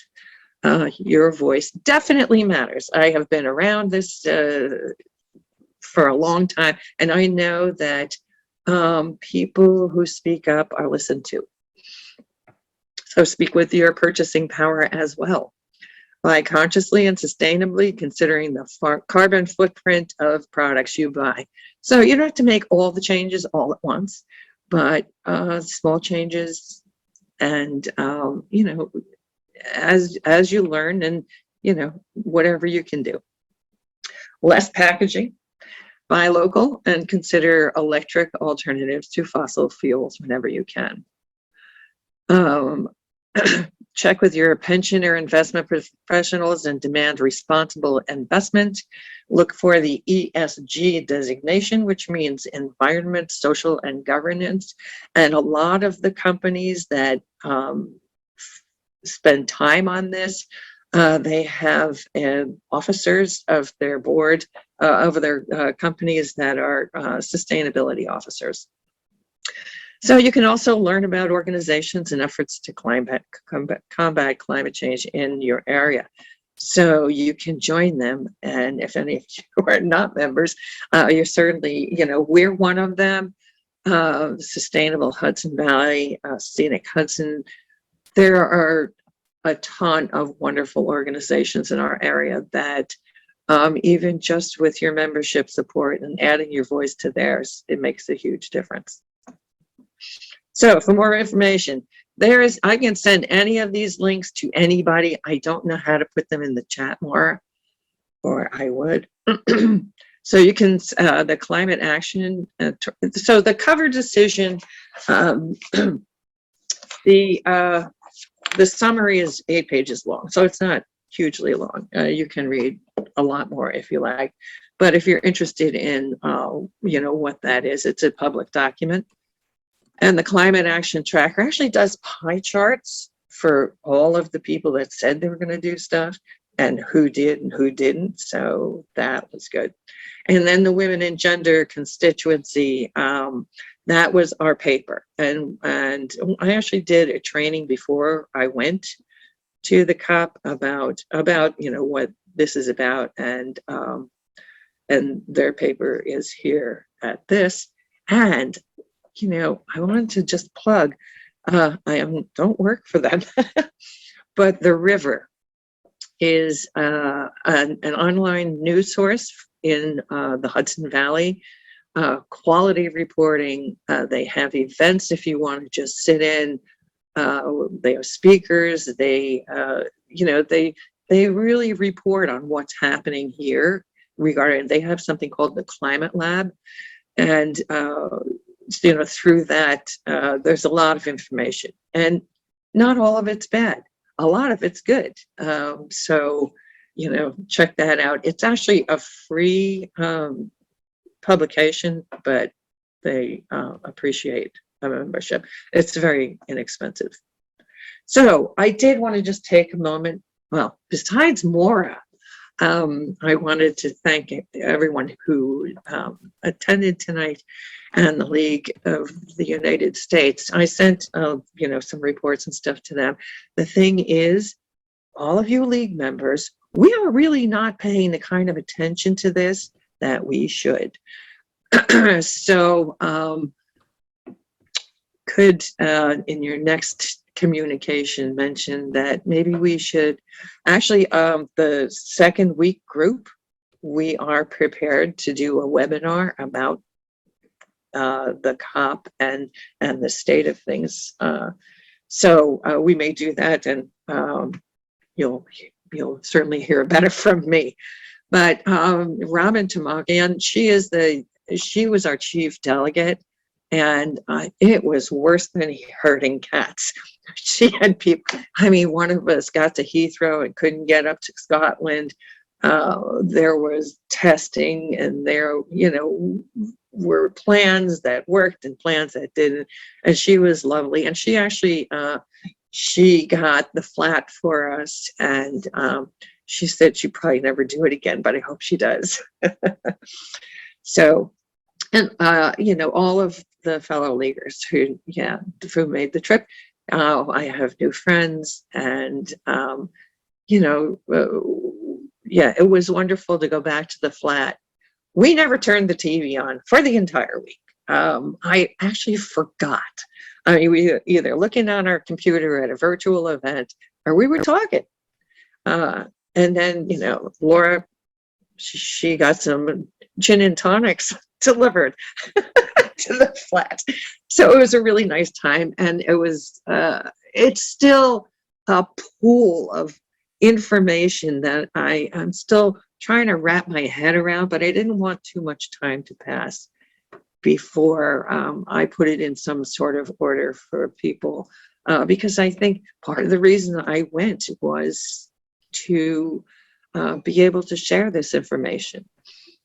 Your voice definitely matters. I have been around this for a long time, and I know that people who speak up are listened to. So speak with your purchasing power as well, by consciously and sustainably considering the carbon footprint of products you buy. So you don't have to make all the changes all at once, but small changes, and as you learn, and whatever you can do. Less packaging, buy local, and consider electric alternatives to fossil fuels whenever you can. Check with your pension or investment professionals and demand responsible investment. Look for the ESG designation, which means environment, social, and governance. And a lot of the companies that spend time on this, they have officers of their board, of their companies, that are sustainability officers. So you can also learn about organizations and efforts to combat climate change in your area. So you can join them. And if any of you are not members, you're certainly, we're one of them. Sustainable Hudson Valley, Scenic Hudson. There are a ton of wonderful organizations in our area that even just with your membership support and adding your voice to theirs, it makes a huge difference. So for more information, I can send any of these links to anybody. I don't know how to put them in the chat more, or I would. So you can, the climate action, so the cover decision, the summary is 8 pages long, so it's not hugely long. You can read a lot more if you like, but if you're interested in, what that is, it's a public document. And the climate action tracker actually does pie charts for all of the people that said they were going to do stuff and who did and who didn't. So that was good. And then the women and gender constituency, that was our paper. And I actually did a training before I went to the COP about what this is about. And their paper is here at this. And I wanted to just plug, I don't work for them, but The River is an online news source in the Hudson Valley, quality reporting. They have events if you want to just sit in. They have speakers. They really report on what's happening here regarding. They have something called the Climate Lab, and through that, there's a lot of information, and not all of it's bad. A lot of it's good. So, check that out. It's actually a free publication, but they appreciate a membership. It's very inexpensive. So I did want to just take a moment. Well, besides Maura, I wanted to thank everyone who attended tonight, and the League of the United States. I sent, some reports and stuff to them. The thing is, all of you League members, we are really not paying the kind of attention to this that we should. So, could in your next communication mention that maybe we should actually, the second week group, we are prepared to do a webinar about the COP and the state of things. So we may do that, and you'll certainly hear about it from me. But Robin Tamakian, she was our chief delegate, and it was worse than herding cats. She had people. I mean, one of us got to Heathrow and couldn't get up to Scotland. There was testing, and there, were plans that worked and plans that didn't. And she was lovely, and she actually she got the flat for us, and she said she'd probably never do it again, but I hope she does. So, and all of the fellow leaguers who made the trip. I have new friends, and it was wonderful to go back to the flat. We never turned the TV on for the entire week. I actually forgot. I mean, we were either looking on our computer at a virtual event, or we were talking. And then, Laura, she got some gin and tonics delivered to the flat. So it was a really nice time. And it was, it's still a pool of information that I am still trying to wrap my head around, but I didn't want too much time to pass before I put it in some sort of order for people. Because I think part of the reason I went was to be able to share this information.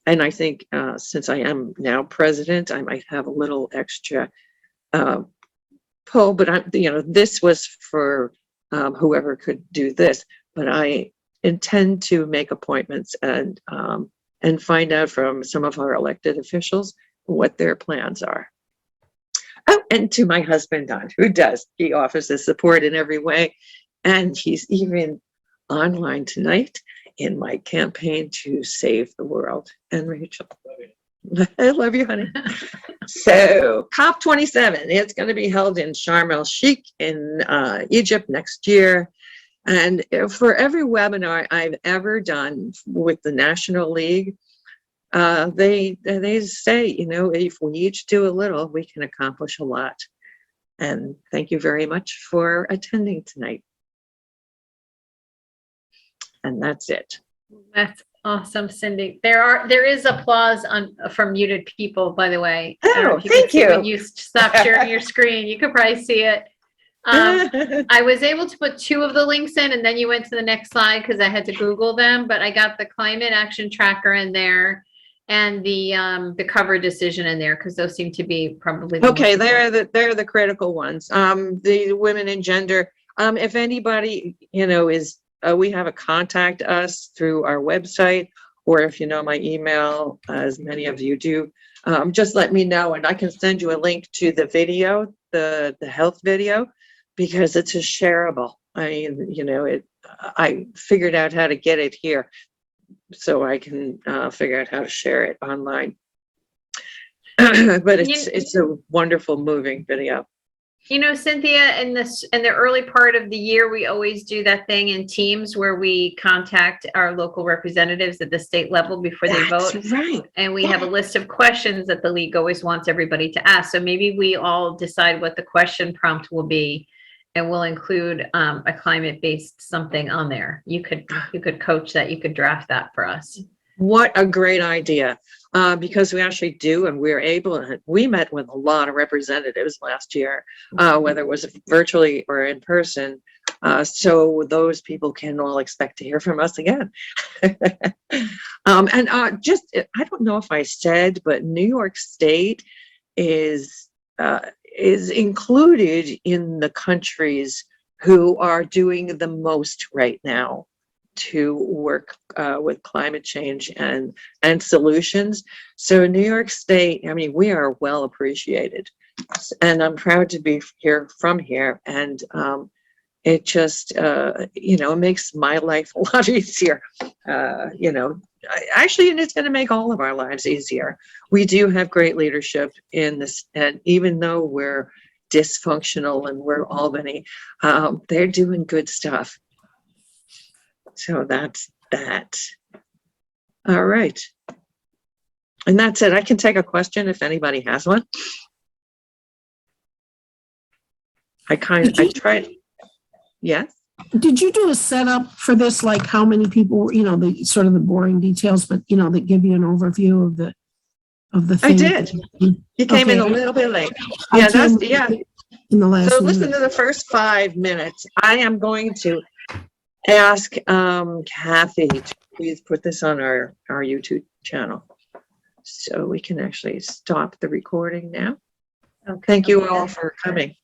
And I think since I am now president, I might have a little extra pull, but this was for whoever could do this. But I intend to make appointments and find out from some of our elected officials what their plans are. Oh, and to my husband, Don, he offers his support in every way. And he's even online tonight in my campaign to save the world. And Rachel, I love you, honey. So COP27, it's going to be held in Sharm el-Sheikh in Egypt next year. And for every webinar I've ever done with the National League, they say, if we each do a little, we can accomplish a lot. And thank you very much for attending tonight. And that's it. That's awesome, Cindy. There is applause from muted people, by the way. Oh, thank you. When you stop sharing your screen, you could probably see it. I was able to put 2 of the links in, and then you went to the next slide because I had to Google them, but I got the climate action tracker in there and the cover decision in there because those seem to be probably okay. They're the critical ones. The women and gender. If anybody is we have a contact us through our website, or if you know my email, as many of you do, just let me know, and I can send you a link to the video, the health video, because it's a shareable. I mean, I figured out how to get it here, so I can figure out how to share it online. But it's a wonderful moving video. Cynthia, in the early part of the year, we always do that thing in Teams where we contact our local representatives at the state level before they vote. That's right. And we have a list of questions that the league always wants everybody to ask. So maybe we all decide what the question prompt will be, and we'll include a climate-based something on there. You could coach that. You could draft that for us. What a great idea. Because we actually do, and we met with a lot of representatives last year, whether it was virtually or in person. So those people can all expect to hear from us again. And I don't know if I said, but New York State is included in the countries who are doing the most right now to work with climate change and solutions. So New York State, I mean, we are well appreciated, and I'm proud to be from here. And it just, it makes my life a lot easier. Actually, and it's going to make all of our lives easier. We do have great leadership in this, and even though we're dysfunctional and we're Albany, they're doing good stuff. So that's that. All right. And that's it. I can take a question if anybody has one. I tried. Yes. Did you do a setup for this, like how many people were, the sort of the boring details, but that give you an overview of the I thing? did. You came in a Okay. little bit late. I Yeah, came yeah. in the last So listen minute. to the first 5 minutes. I am going to ask Kathy to please put this on our YouTube channel. So we can actually stop the recording now. Okay. Thank you all for coming.